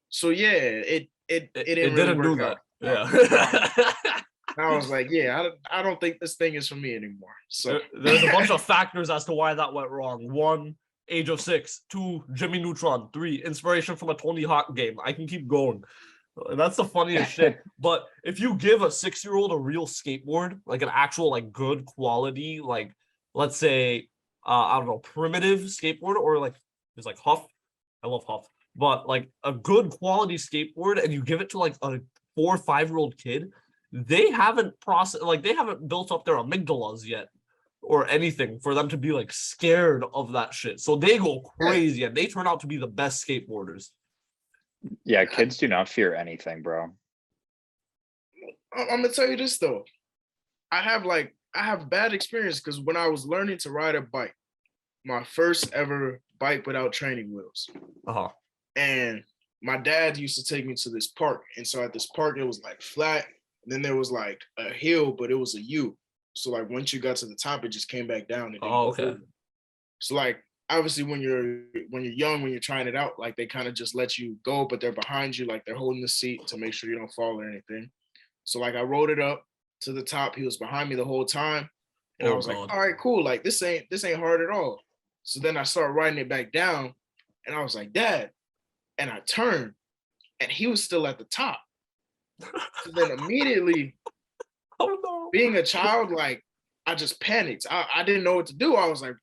So yeah, it didn't do work that. out. Yeah. I was like, yeah, I don't think this thing is for me anymore. So there's a bunch of factors as to why that went wrong. 1, age of 6. 2, Jimmy Neutron. 3, inspiration from a Tony Hawk game. I can keep going. That's the funniest shit. But if you give a 6-year-old a real skateboard, like an actual like good quality, like let's say I don't know, primitive skateboard, or like there's like Huff. I love Huff. But like a good quality skateboard, and you give it to like a 4 or 5-year-old kid, they haven't they haven't built up their amygdalas yet or anything for them to be like scared of that shit. So they go crazy and they turn out to be the best skateboarders. Yeah, kids do not fear anything, bro. I'm gonna tell you this though. I have bad experience because when I was learning to ride a bike, my first ever bike without training wheels. And my dad used to take me to this park. And so at this park, it was like flat. And then there was like a hill, but it was a U. So like once you got to the top, it just came back down. And okay. So like obviously when you're young, when you're trying it out, like they kind of just let you go, but they're behind you, like they're holding the seat to make sure you don't fall or anything. So like I rode it up to the top. He was behind me the whole time. And I was like, all right, cool. Like this ain't hard at all. So then I started riding it back down and I was like, Dad. And I turned and he was still at the top. So then immediately, being a child, like I just panicked. I didn't know what to do. I was like,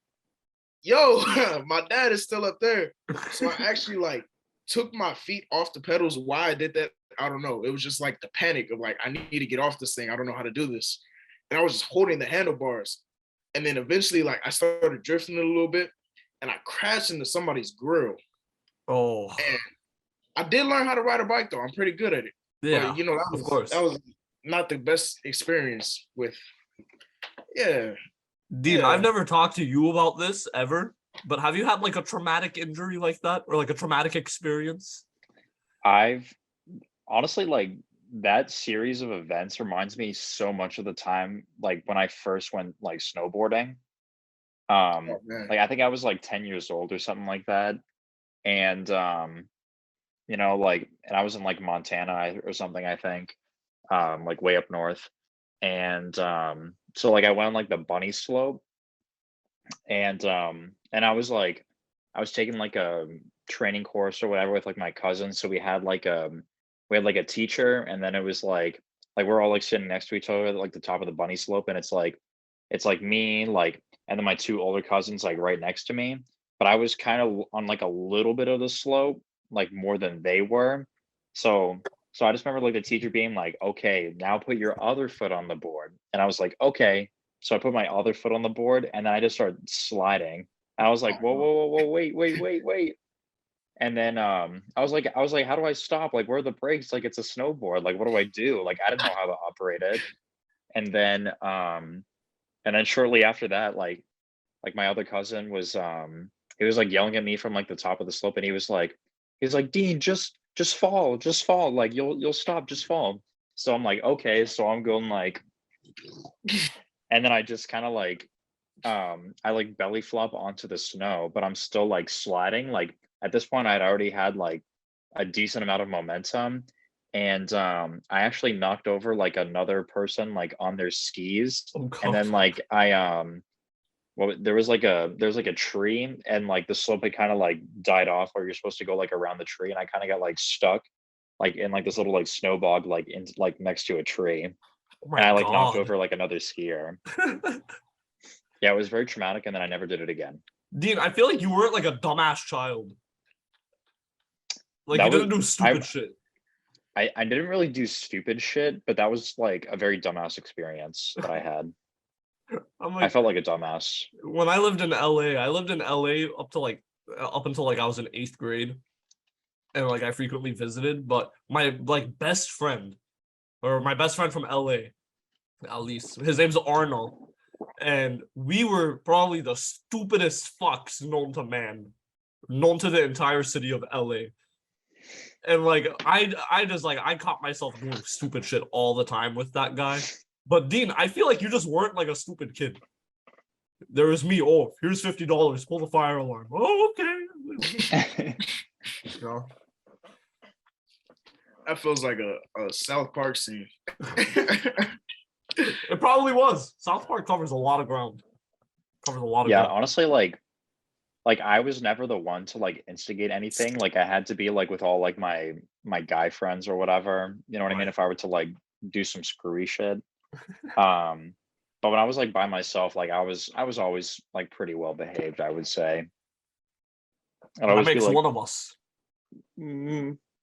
yo, my dad is still up there. So I actually like took my feet off the pedals. Why I did that, I don't know. It was just like the panic of like, I need to get off this thing. I don't know how to do this. And I was just holding the handlebars. And then eventually like I started drifting a little bit and I crashed into somebody's grill. Oh. And I did learn how to ride a bike though. I'm pretty good at it. Yeah, but, you know, that was not the best experience with. Yeah. Dean, I've never talked to you about this ever, but have you had like a traumatic injury like that or like a traumatic experience? I've honestly like that series of events reminds me so much of the time like when I first went like snowboarding. Like I think I was like 10 years old or something like that. And you know, like, and I was in like Montana or something, I think, like way up north. And so like I went on like the bunny slope and I was taking like a training course or whatever with like my cousins. So we had like a teacher, and then it was like we're all like sitting next to each other at like the top of the bunny slope, and it's like me, like, and then my 2 older cousins like right next to me. But I was kind of on like a little bit of the slope, like more than they were. So I just remember like the teacher being like, okay, now put your other foot on the board. And I was like, okay. So I put my other foot on the board and then I just started sliding. And I was like, whoa, wait. And then I was like, how do I stop? Like, where are the brakes? Like, it's a snowboard. Like, what do I do? Like, I didn't know how to operate it. And then shortly after that, like my other cousin was he was like yelling at me from like the top of the slope, and he's like, Dean, just fall, like you'll stop, just fall. So I'm like, okay, so I'm going like, and then I just kind of like I like belly flop onto the snow, but I'm still like sliding. Like at this point I'd already had like a decent amount of momentum, and I actually knocked over like another person like on their skis. Oh And god. then like well, there's like a tree, and like the slope had kind of like died off where you're supposed to go like around the tree, and I kind of got like stuck like in like this little like snow bog like in like next to a tree, Oh and my I like knocked god. over like another skier. Yeah, it was very traumatic, and then I never did it again. Dean, I feel like you weren't like a dumbass child. Like you That was didn't do stupid shit. I didn't really do stupid shit, but that was like a very dumbass experience that I had. I'm I like, felt like a dumbass. when I lived in LA, I lived in LA up until like I was in 8th grade. And like I frequently visited, but my like best friend, or my best friend from LA, at least, his name's Arnold. And we were probably the stupidest fucks known to man, known to the entire city of LA. And like I just like I caught myself doing stupid shit all the time with that guy. But Dean, I feel like you just weren't like a stupid kid. There was me. Oh, here's $50. Pull the fire alarm. Oh, okay. You know? That feels like a South Park scene. It probably was. South Park covers a lot of ground. Covers a lot of Yeah, ground. honestly, like I was never the one to like instigate anything. Like I had to be like with all like my guy friends or whatever. You know what I mean? Right. If I were to like do some screwy shit. Um, but when I was like by myself, like I was always like pretty well behaved, I would say. I'd That always be makes like, one of us.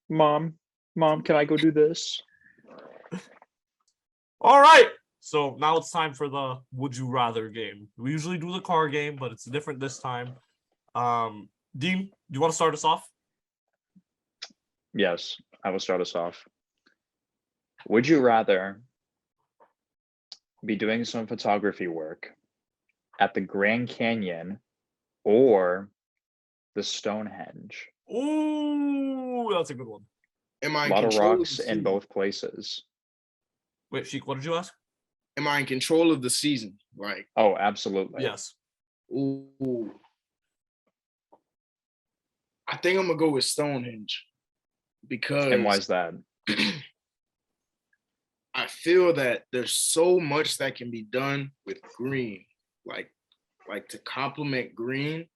Mom, can I go do this? All right. So now it's time for the Would You Rather game. We usually do the car game, but it's different this time. Dean, do you want to start us off? Yes, I will start us off. Would you rather be doing some photography work at the Grand Canyon or the Stonehenge? Ooh, that's a good one. Am I A in lot of control of rocks the in season? both places. Wait, Sheek, what did you ask? Am I in control of the season? Like, Oh, absolutely. Yes. ooh. I think I'm gonna go with Stonehenge And why because is that? I feel that there's so much that can be done with green, like to complement green,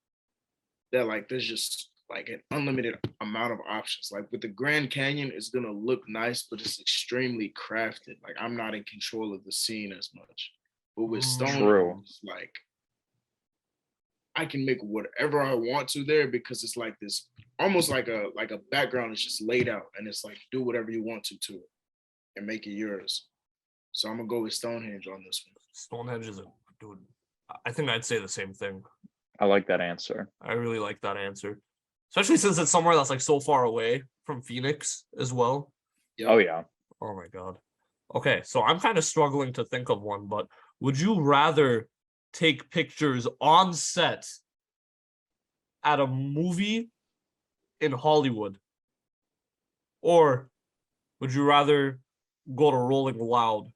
that like there's just like an unlimited amount of options. Like with the Grand Canyon, it's gonna look nice, but it's extremely crafted. Like I'm not in control of the scene as much. But with True. Stonehenge, like I can make whatever I want to there because it's like this almost like a background is just laid out and it's like do whatever you want to it and make it yours. So I'm gonna go with Stonehenge on this one. Stonehenge is a dude. I think I'd say the same thing. I like that answer. I really like that answer, especially since it's somewhere that's like so far away from Phoenix as well. Yep. Oh yeah. Oh my god. Okay, so I'm kind of struggling to think of one, but would you rather take pictures on set at a movie in Hollywood, or would you rather go to Rolling Loud,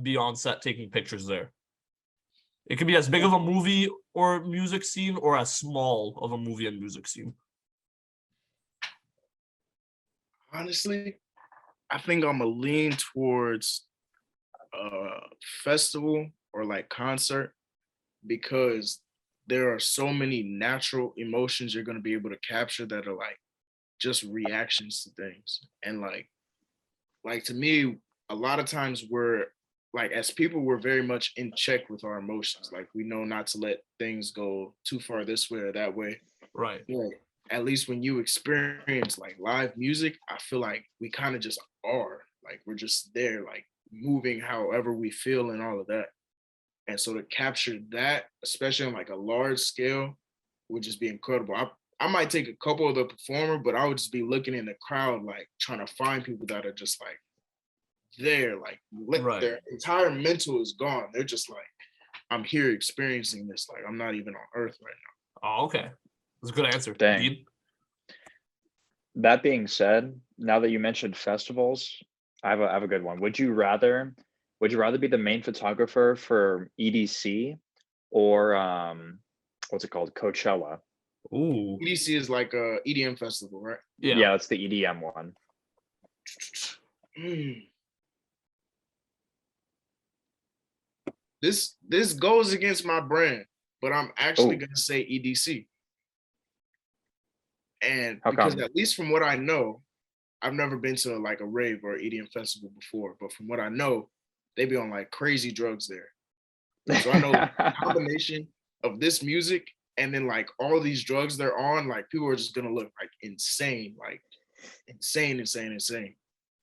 be on set taking pictures there? It could be as big of a movie or music scene, or as small of a movie and music scene. Honestly, I think I'm gonna lean towards festival or like concert because there are so many natural emotions you're going to be able to capture that are like just reactions to things. And like to me, a lot of times we're like as people we're very much in check with our emotions. Like we know not to let things go too far this way or that way. Right. Yeah, at least when you experience like live music, I feel like we kind of just are like we're just there, like moving however we feel and all of that. And so to capture that, especially on like a large scale, would just be incredible. I might take a couple of the performer, but I would just be looking in the crowd, like trying to find people that are just like there, like Right. their entire mental is gone. They're just like, I'm here experiencing this. Like I'm not even on Earth right now. Oh, okay. That's a good answer. Dang. Dean? That being said, now that you mentioned festivals, I have a good one. Would you rather be the main photographer for EDC or what's it called? Coachella? Ooh. EDC is like a EDM festival, right? Yeah, that's the EDM one. This goes against my brand, but I'm actually gonna say EDC. And How because come? at least from what I know, I've never been to like a rave or EDM festival before, but from what I know, they be on like crazy drugs there. So I know the combination of this music and then like all these drugs they're on, like people are just gonna look like insane, like insane.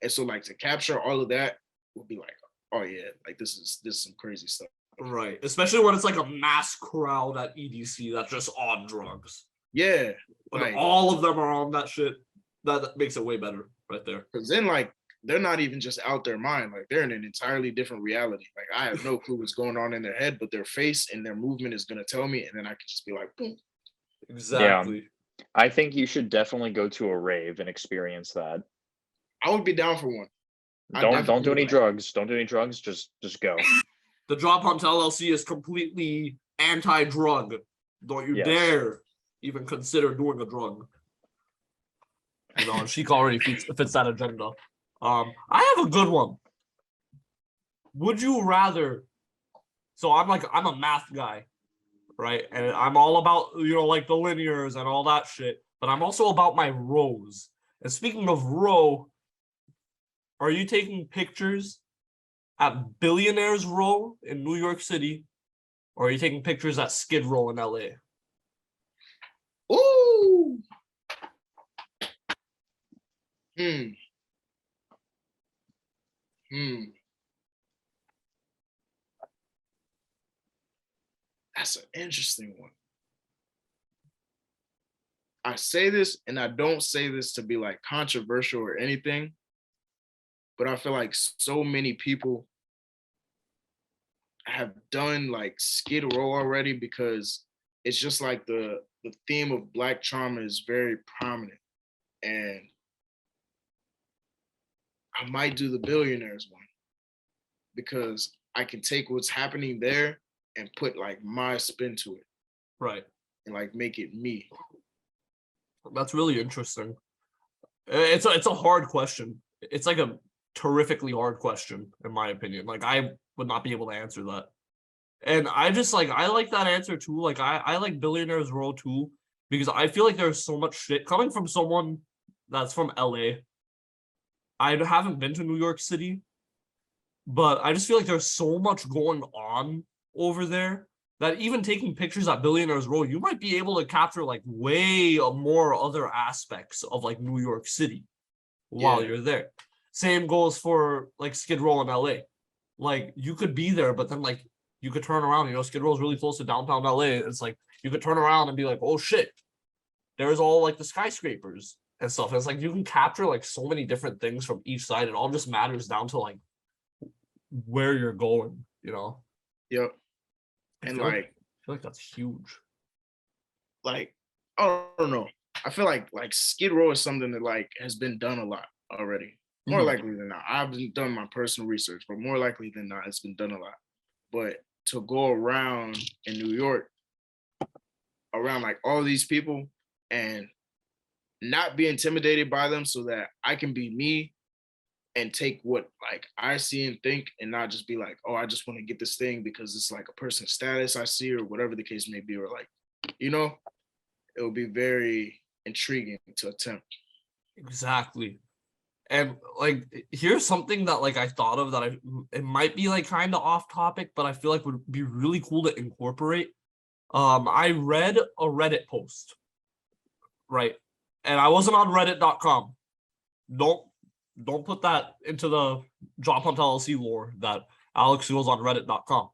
And so like to capture all of that would be like, oh yeah, like this is some crazy stuff. Right. Especially when it's like a mass crowd at EDC that's just on drugs. Yeah. But Like all of them are on that shit. That makes it way better right there. because then like they're not even just out their mind, like they're in an entirely different reality. Like I have no clue what's going on in their head, but their face and their movement is gonna tell me, and then I can just be like, boom. Exactly. I think you should definitely go to a rave and experience that. I would be down for one. Don't do any drugs. Don't do any drugs. Just go. The Job Hunt LLC is completely anti-drug. Don't you Yes. dare even consider doing a drug. You know, Sheek already fits that agenda. I have a good one. Would you rather? So I'm a math guy, right? And I'm all about, you know, like the linears and all that shit. But I'm also about my rows. And speaking of row, are you taking pictures at Billionaires Row in New York City, or are you taking pictures at Skid Row in LA? Ooh. That's an interesting one. I say this and I don't say this to be like controversial or anything, but I feel like so many people have done like Skid Row already because it's just like the theme of Black trauma is very prominent. And I might do the Billionaires one because I can take what's happening there and put like my spin to it. Right. And like make it me. That's really interesting. It's a hard question. It's like a terrifically hard question, in my opinion. Like I would not be able to answer that. And I just like I like that answer too. Like I like Billionaires Row too, because I feel like there's so much shit coming from someone that's from LA. I haven't been to New York City, but I just feel like there's so much going on over there that even taking pictures at Billionaires Row, you might be able to capture like way more other aspects of like New York City while you're there. Same goes for like Skid Row in LA. Like you could be there, but then like you could turn around, you know, Skid Row is really close to downtown LA. It's like you could turn around and be like, oh shit, there's all like the skyscrapers and stuff. And it's like you can capture like so many different things from each side. It all just matters down to like where you're going, you know? Yep. And like, I feel like that's huge. Like, I don't know. I feel like Skid Row is something that like has been done a lot already. More likely than not. I haven't done my personal research, but more likely than not, it's been done a lot. But to go around in New York, around like all these people and not be intimidated by them so that I can be me and take what like I see and think and not just be like, oh, I just want to get this thing because it's like a person's status I see or whatever the case may be, or like, you know, it would be very intriguing to attempt. Exactly. And like here's something that like I thought of that it might be like kind of off topic, but I feel like would be really cool to incorporate. I read a Reddit post, right? And I wasn't on reddit.com. Don't put that into the Job Hunt LLC lore that Alex was on reddit.com.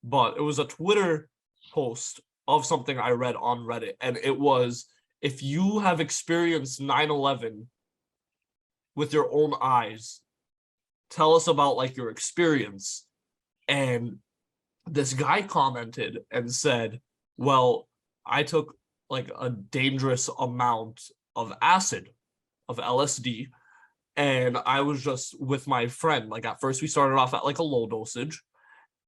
But it was a Twitter post of something I read on Reddit, and it was if you have experienced 9/11 with your own eyes, tell us about like your experience. And this guy commented and said, well, I took like a dangerous amount of acid, of LSD, and I was just with my friend. Like at first we started off at like a low dosage,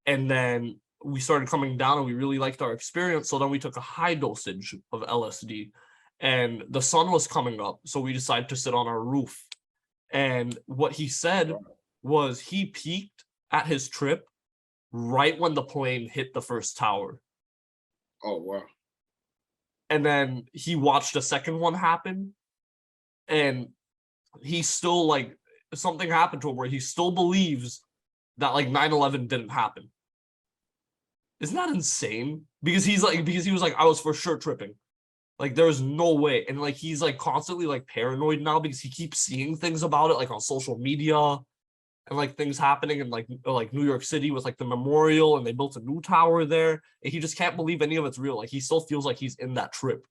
and then we started coming down and we really liked our experience. So then we took a high dosage of LSD, and the sun was coming up. So we decided to sit on our roof. And what he said was he peaked at his trip right when the plane hit the first tower. Oh, wow. And then he watched a second one happen, and he still like something happened to him where he still believes that like 9/11 didn't happen. Isn't that insane? Because he was like, I was for sure tripping. Like there was no way. And like he's like constantly like paranoid now because he keeps seeing things about it like on social media, and like things happening in like New York City with like the memorial, and they built a new tower there, and he just can't believe any of it's real. Like he still feels like he's in that trip.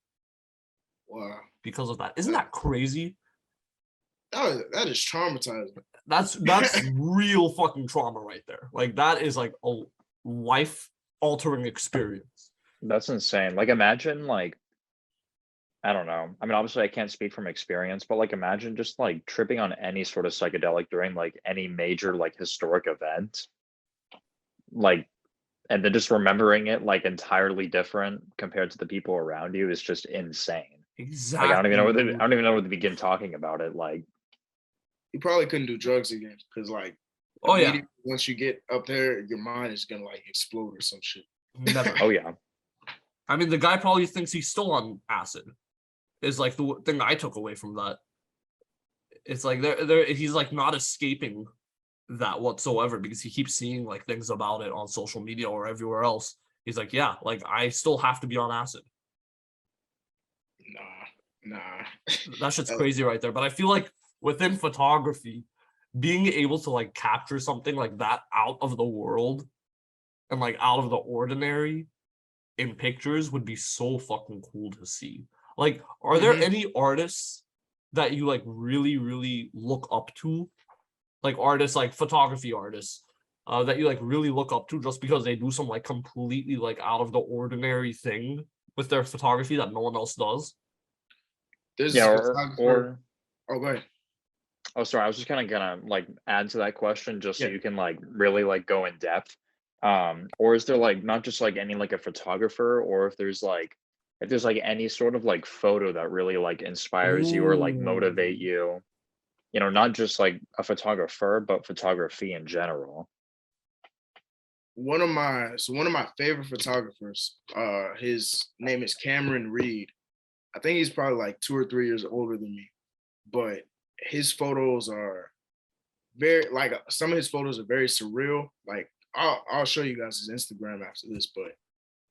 Wow. Because of that. Isn't that crazy? That is traumatizing. That's real fucking trauma right there. Like that is like a life altering experience. That's insane. Like imagine like, I don't know. I mean, obviously I can't speak from experience, but like imagine just like tripping on any sort of psychedelic during like any major like historic event. Like, and then just remembering it like entirely different compared to the people around you is just insane. Exactly. Like I don't even know where to begin talking about it. Like You probably couldn't do drugs again because like Oh yeah. once you get up there, your mind is gonna like explode or some shit. Never. oh yeah. I mean, the guy probably thinks he's still on acid. Is like the thing I took away from that. It's like he's like not escaping that whatsoever because he keeps seeing like things about it on social media or everywhere else. He's like, yeah, like I still have to be on acid. Nah. That shit's crazy right there. But I feel like within photography, being able to like capture something like that out of the world and like out of the ordinary in pictures would be so fucking cool to see. Like, are there any artists that you like really, really look up to? Like artists, like photography artists, that you like really look up to just because they do some like completely like out of the ordinary thing with their photography that no one else does? There's Yeah, or oh, go ahead. Oh, sorry. I was just kind of gonna like add to that question just so Yeah. you can like really like go in depth. Or is there like not just like any like a photographer, or if there's like any sort of like photo that really like inspires you or like motivate you, you know, not just like a photographer, but photography in general. One of my favorite photographers, his name is Cameron Reed. I think he's probably like 2 or 3 years older than me, but his photos are very like some of his photos are very surreal. Like I'll show you guys his Instagram after this, but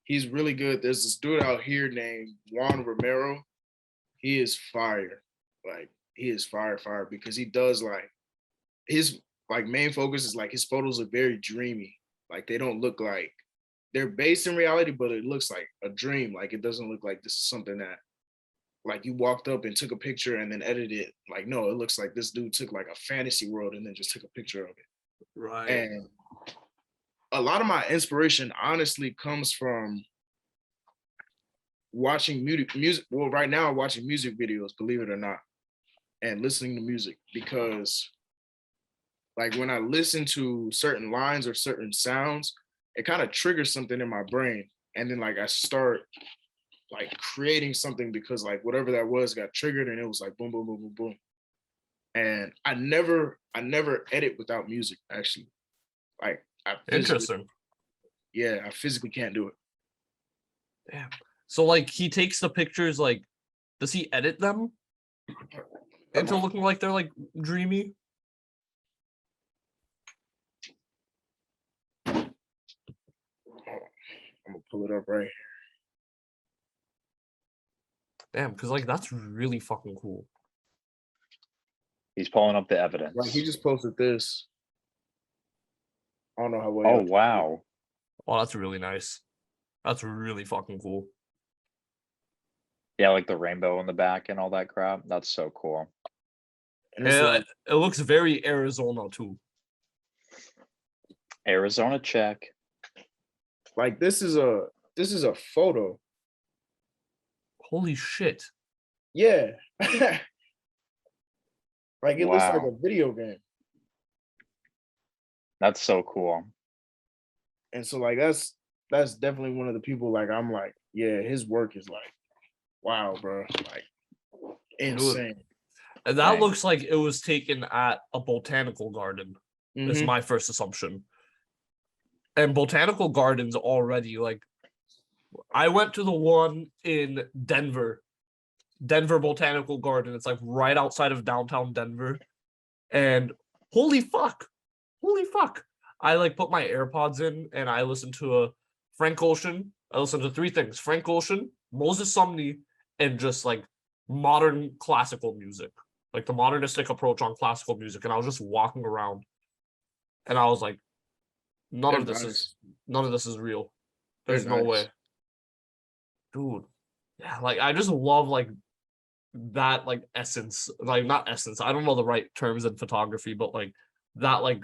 he's really good. There's this dude out here named Juan Romero. He is fire. Like he is fire because he does like his like main focus is like his photos are very dreamy. Like they don't look like they're based in reality, but it looks like a dream. Like it doesn't look like this is something that like you walked up and took a picture and then edited it. Like, no, it looks like this dude took like a fantasy world and then just took a picture of it. Right. And a lot of my inspiration honestly comes from watching music. Well, right now I'm watching music videos, believe it or not, and listening to music because like when I listen to certain lines or certain sounds, it kind of triggers something in my brain. And then like I start like creating something because like whatever that was got triggered and it was like boom, boom, boom, boom, boom. And I never edit without music actually. Like Interesting. I physically can't do it. Damn. So like he takes the pictures, like does he edit them into looking like they're like dreamy? I'm gonna pull it up right here. Damn, because like that's really fucking cool. He's pulling up the evidence. Like he just posted this. I don't know how well. Oh wow. Oh, that's really nice. That's really fucking cool. Yeah, like the rainbow in the back and all that crap. That's so cool. And it's like, It looks very Arizona too. Arizona check. this is a photo. Holy shit. Yeah. Like it looks like Wow. a video game. That's so cool. And so like that's definitely one of the people like I'm like, yeah, his work is like, wow, bro. Like insane. And that Dang. looks like it was taken at a botanical garden. Is Mhm. my first assumption. And botanical gardens already, like, I went to the one in Denver Botanical Garden. It's like right outside of downtown Denver. And holy fuck. I like put my AirPods in and I listened to a Frank Ocean. I listened to three things: Frank Ocean, Moses Sumney, and just like modern classical music, like the modernistic approach on classical music. And I was just walking around and I was like, none They're of this nice. is real. They're There's no nice. way. Dude. Yeah, like I just love like that like essence, like not essence, I don't know the right terms in photography, but like that like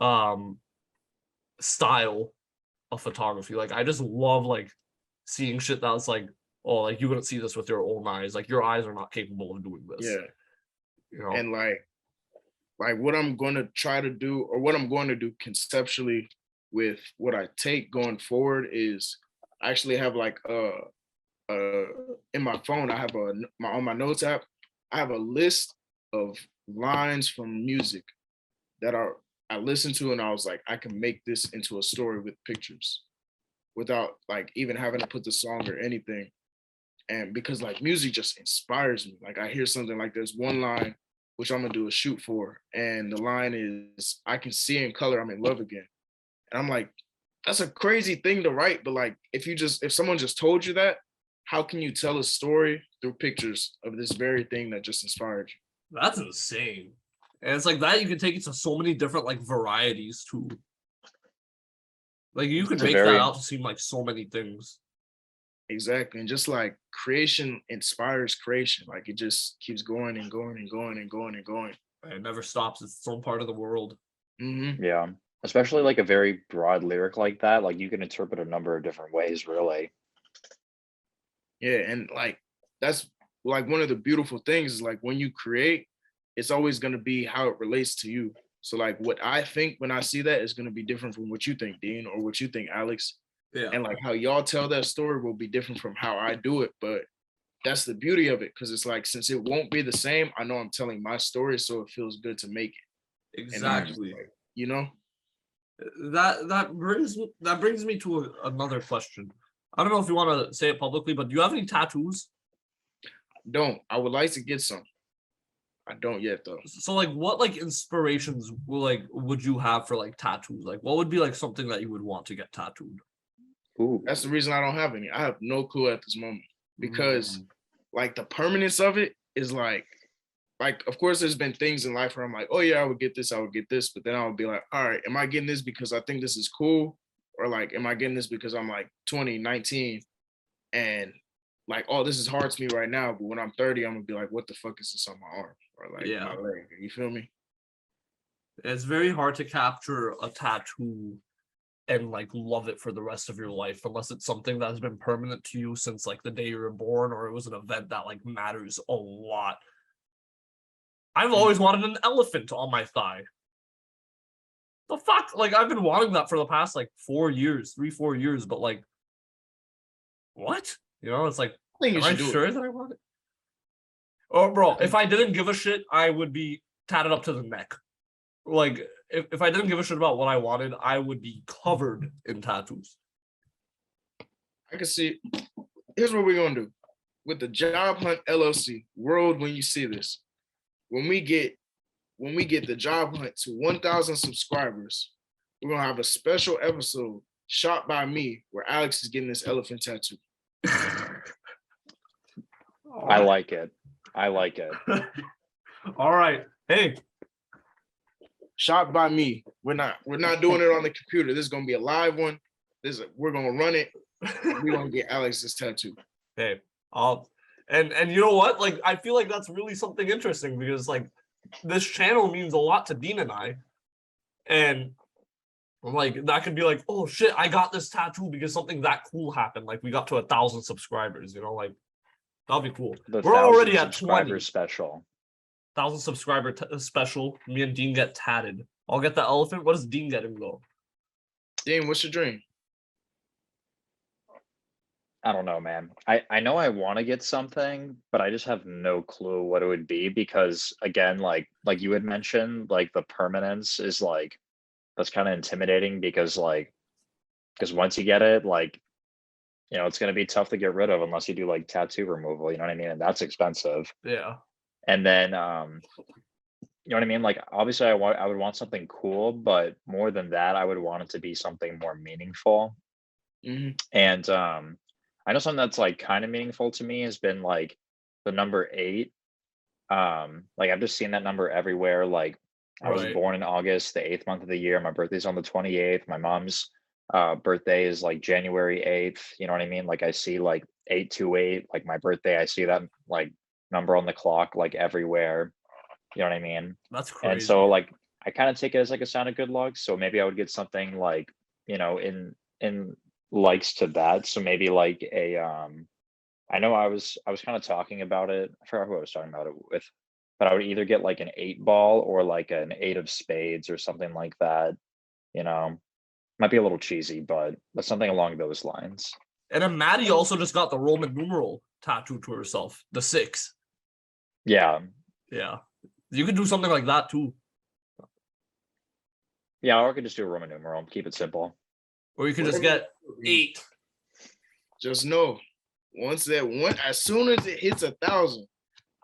um style of photography. Like I just love like seeing shit that's like, oh, like you wouldn't see this with your own eyes. Like your eyes are not capable of doing this. Yeah. You know? And like what I'm going to try to do, or what I'm going to do conceptually with what I take going forward, is I actually have like in my phone, I have on my notes app, I have a list of lines from music that I listened to, and I was like, I can make this into a story with pictures without like even having to put the song or anything. And because like music just inspires me. Like I hear something like there's one line which I'm gonna do a shoot for, and the line is, "I can see in color, I'm in love again." And I'm like, that's a crazy thing to write, but like if someone just told you that, how can you tell a story through pictures of this very thing that just inspired you? That's insane. And it's like that you can take it to so many different like varieties too. Like you can It's a make that very out to seem like so many things. Exactly. And just like creation inspires creation. Like it just keeps going and going and going and going and going. It never stops. It's its own part of the world. Mm-hmm. yeah. Especially like a very broad lyric like that. Like you can interpret a number of different ways, really. Yeah. And like that's like one of the beautiful things is like when you create, it's always going to be how it relates to you. So like what I think when I see that is going to be different from what you think, Dean, or what you think, Alex. Yeah. And like how y'all tell that story will be different from how I do it. But that's the beauty of it, because it's like, since it won't be the same, I know I'm telling my story, so it feels good to make it. And not just, Exactly. like, you know? That brings me to another question. I don't know if you want to say it publicly, but do you have any tattoos? I would like to get some. I don't yet though. So like what like inspirations would you have for like tattoos? Like what would be like something that you would want to get tattooed? Ooh. That's the reason I don't have any. I have no clue at this moment, because Mm. like the permanence of it is like of course there's been things in life where I'm like, oh yeah, I would get this, but then I would be like, all right, am I getting this because I think this is cool? Or like, am I getting this because I'm like 2019 and like, oh, this is hard to me right now, but when I'm 30, I'm gonna be like, what the fuck is this on my arm or like Yeah. my leg? You feel me? It's very hard to capture a tattoo and like love it for the rest of your life unless it's something that has been permanent to you since like the day you were born, or it was an event that like matters a lot. I've always wanted an elephant on my thigh. The fuck? Like I've been wanting that for the past like 4 years, 3-4 years, but like what? You know, it's like, I think you am I should do sure it. that I want it? Oh bro, if I didn't give a shit, I would be tatted up to the neck. Like if I didn't give a shit about what I wanted, I would be covered in tattoos. I can see. Here's what we're gonna do with the Job Hunt LLC world. When you see this, when we get the Job Hunt to 1,000 subscribers, we're gonna have a special episode shot by me where Alex is getting this elephant tattoo. I like it. I like it. All right. Hey, Shot by me. We're not doing it on the computer. This is gonna be a live one. We're gonna run it, and we're gonna get Alex this tattoo. hey, And you know what? Like, I feel like that's really something interesting because like this channel means a lot to Dean and I. And like that could be like, oh shit, I got this tattoo because something that cool happened. Like we got to 1,000 subscribers, you know, like that'll be cool. The We're already 1,000 at subscriber 20. special. 1,000 subscriber special. Me and Dean get tatted. I'll get the elephant. What is Dean getting though? Dean, what's your dream? I don't know, man. I know I want to get something, but I just have no clue what it would be because again, like you had mentioned, like the permanence is like that's kind of intimidating because once you get it, like it's gonna be tough to get rid of unless you do like tattoo removal, you know what I mean? And that's expensive. Yeah. And then you know what I mean? Like obviously I would want something cool, but more than that, I would want it to be something more meaningful. And I know something that's like kind of meaningful to me has been like the number 8. Like I've just seen that number everywhere. Like I was born in August, the 8th month of the year. My birthday's on the 28th. My mom's birthday is like January 8th. You know what I mean? Like I see like 828, like my birthday, I see that like number on the clock like everywhere. You know what I mean? That's crazy. And so like I kind of take it as like a sign of good luck. So maybe I would get something like, in likes to that. So maybe like a I know I was kind of talking about it. I forgot who I was talking about it with, but I would either get like an 8 ball or like an 8 of spades or something like that. Might be a little cheesy, but something along those lines. And then Maddie also just got the Roman numeral tattooed to herself, the 6. Yeah. Yeah. You could do something like that too. Yeah, or I could just do a Roman numeral, keep it simple. Or you could just get 8. Just know, as soon as it hits 1,000,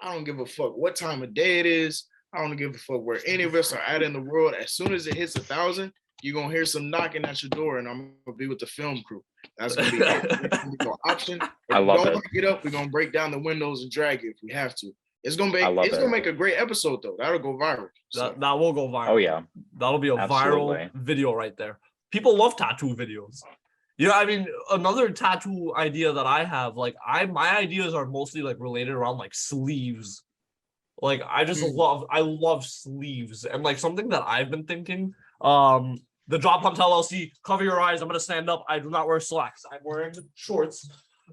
I don't give a fuck what time of day it is. I don't give a fuck where any of us are at in the world. As soon as it hits 1,000, you're gonna hear some knocking at your door, and I'm gonna be with the film crew. That's gonna be an option. If I love don't it. want to get up, we're gonna break down the windows and drag it if we have to. It's gonna make a great episode though. That'll go viral. So. That will go viral. Oh yeah. That'll be a Absolutely. viral video right there. People love tattoo videos. Yeah, I mean, another tattoo idea that I have, like my ideas are mostly like related around like sleeves. Like I just love sleeves. And like something that I've been thinking, the Job Hunt LLC, cover your eyes. I'm gonna stand up. I do not wear slacks. I'm wearing shorts,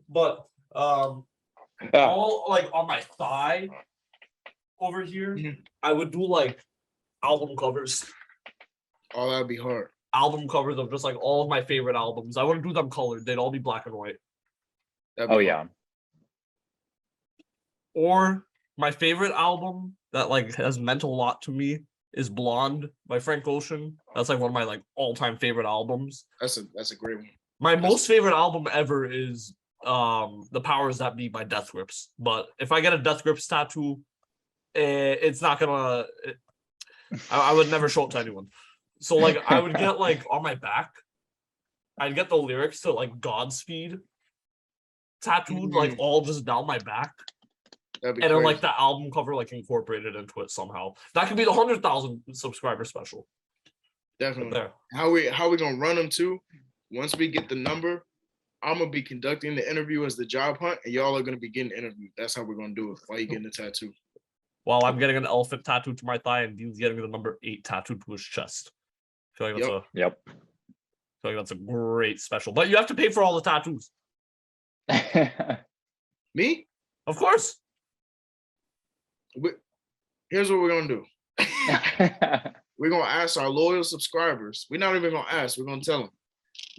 but all like on my thigh over here, I would do like album covers. Oh, that'd be hard. Album covers of just like all of my favorite albums. I wouldn't do them colored. They'd all be black and white. Oh yeah. Or my favorite album that like has meant a lot to me is Blonde by Frank Ocean. That's like one of my like all-time favorite albums. That's a great one. My most favorite album ever is The Powers That Be by Death Grips. But if I get a Death Grips tattoo, it's not gonna I would never show it to anyone. So like I would get like on my back, I'd get the lyrics to like Godspeed tattooed like all just down my back. And then like the album cover like incorporated into it somehow. That could be the 100,000 subscriber special. Definitely. There. How we gonna run them too? Once we get the number, I'm gonna be conducting the interview as the Job Hunt, and y'all are gonna be getting interviewed. That's how we're gonna do it while you getting the tattoo. While I'm getting an elephant tattooed to my thigh, and Dean's getting the number 8 tattooed to his chest. I feel like that's I feel like that's a great special. But you have to pay for all the tattoos. Me? Of course. Here's what we're gonna do. We're gonna ask our loyal subscribers. We're not even gonna ask. We're gonna tell them.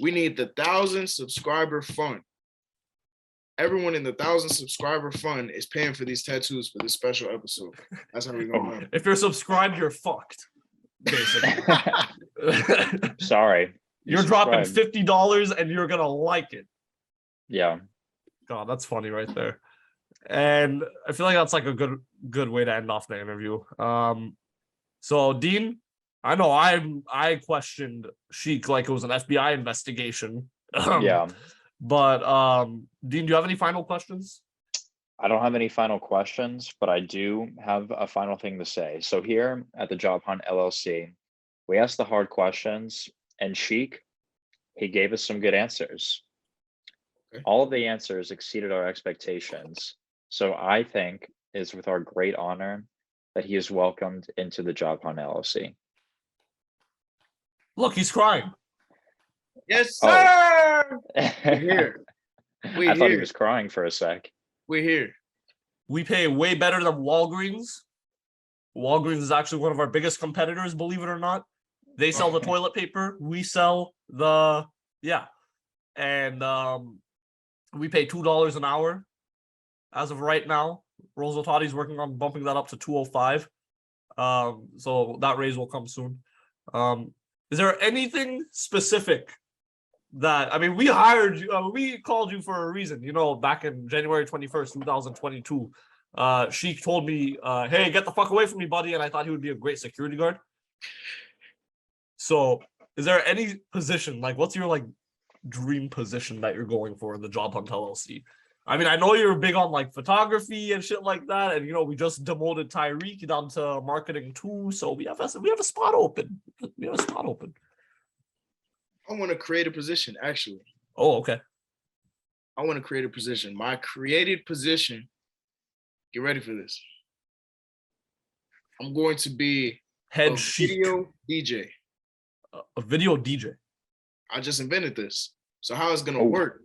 We need the 1,000 subscriber fund. Everyone in the 1,000 subscriber fund is paying for these tattoos for this special episode. That's how we're gonna run. If you're subscribed, you're fucked. Basically. Sorry. You're dropping $50 and you're gonna like it. Yeah. God, that's funny right there. And I feel like that's like a good way to end off the interview. So Dean, I know I questioned Sheek like it was an FBI investigation. Yeah. But Dean, do you have any final questions? I don't have any final questions, but I do have a final thing to say. So here at the Job Hunt LLC, we asked the hard questions, and Sheek, he gave us some good answers. Okay. All of the answers exceeded our expectations. So I think it's with our great honor that he is welcomed into the Job Hunt LLC. Look, he's crying. Yes, Oh. sir. We're here. I thought he was crying for a sec. We're here. We pay way better than Walgreens. Walgreens is actually one of our biggest competitors, believe it or not. They sell the toilet paper. We sell the and we pay $2 an hour as of right now. Rose Otati's working on bumping that up to $2.05. So that raise will come soon. Is there anything specific that, I mean, we hired you, we called you for a reason, you know, back in January 21st, 2022. Sheek told me, hey, get the fuck away from me, buddy. And I thought he would be a great security guard. So is there any position, like what's your like dream position that you're going for in the Job Hunt LLC? I mean, I know you're big on like photography and shit like that. And, you know, we just demoted Tyreek down to marketing too. So we have a spot open. We have a spot open. I want to create a position, actually. Oh, okay. I want to create a position. My created position, get ready for this. I'm going to be Head a Sheek. video DJ. A video DJ. I just invented this. So how it's going to work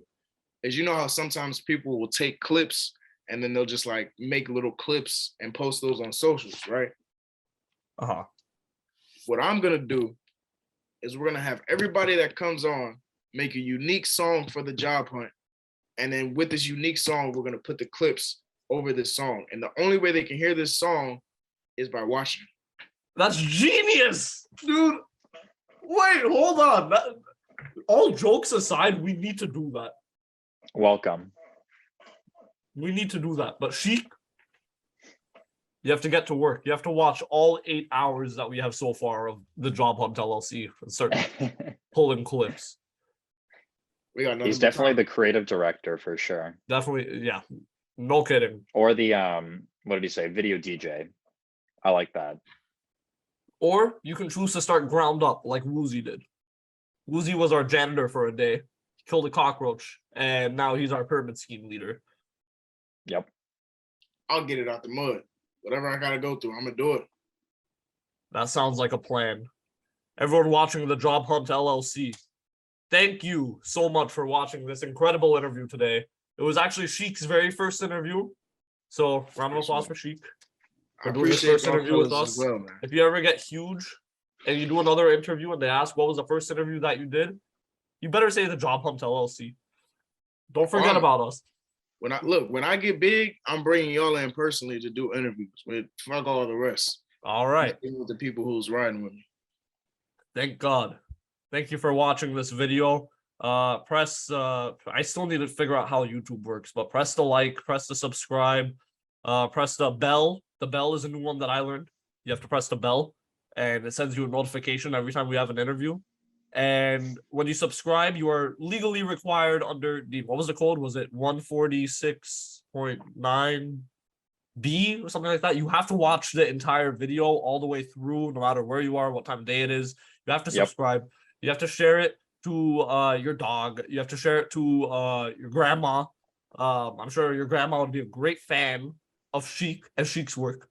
is, you know how sometimes people will take clips and then they'll just like make little clips and post those on socials, right? Uh-huh. What I'm going to do is we're going to have everybody that comes on make a unique song for the Job Hunt. And then with this unique song, we're going to put the clips over this song. And the only way they can hear this song is by watching. That's genius, dude. Wait, hold on. All jokes aside, we need to do that. Welcome. We need to do that. But Sheek, you have to get to work. You have to watch all 8 hours that we have so far of the Job Hunt LLC and start pulling clips. We got He's definitely the creative director for sure. Definitely, yeah. No kidding. Or the what did he say? Video DJ. I like that. Or you can choose to start ground up like Woozy did. Woozy was our janitor for a day, killed a cockroach, and now he's our pyramid scheme leader. Yep. I'll get it out the mud. Whatever I gotta go through, I'm gonna do it. That sounds like a plan. Everyone watching the Job Hunt LLC, thank you so much for watching this incredible interview today. It was actually Sheek's very first interview. So round of applause for Sheek. I appreciate first interview with us. as well, man. If you ever get huge and you do another interview and they ask what was the first interview that you did, you better say the Job Hunt LLC. Don't forget about us. When I get big, I'm bringing y'all in personally to do interviews. With fuck all the rest. All right. With the people who's riding with me. Thank God. Thank you for watching this video. I still need to figure out how YouTube works, but press the like, press the subscribe, press the bell. The bell is a new one that I learned. You have to press the bell and it sends you a notification every time we have an interview. And when you subscribe, you are legally required under the, what was the code? Was it 146.9B or something like that? You have to watch the entire video all the way through, no matter where you are, what time of day it is. You have to subscribe. You have to share it to your dog. You have to share it to your grandma. I'm sure your grandma would be a great fan of Sheek and Sheek's work.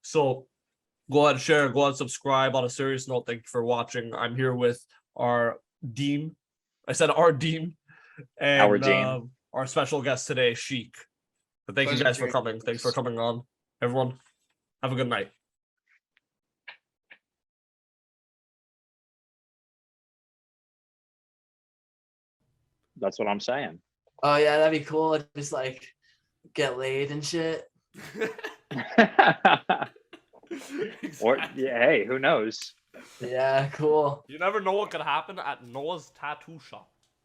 So go ahead and share, go ahead and subscribe. On a serious note, thank you for watching. I'm here with our dean. I said our dean. And our dean. Our special guest today, Sheek. But thank you guys for coming. Thanks for coming on. Everyone, have a good night. That's what I'm saying. Oh yeah, that'd be cool. Just like get laid and shit. Or yeah, hey, who knows? Yeah, cool. You never know what could happen at Noah's tattoo shop.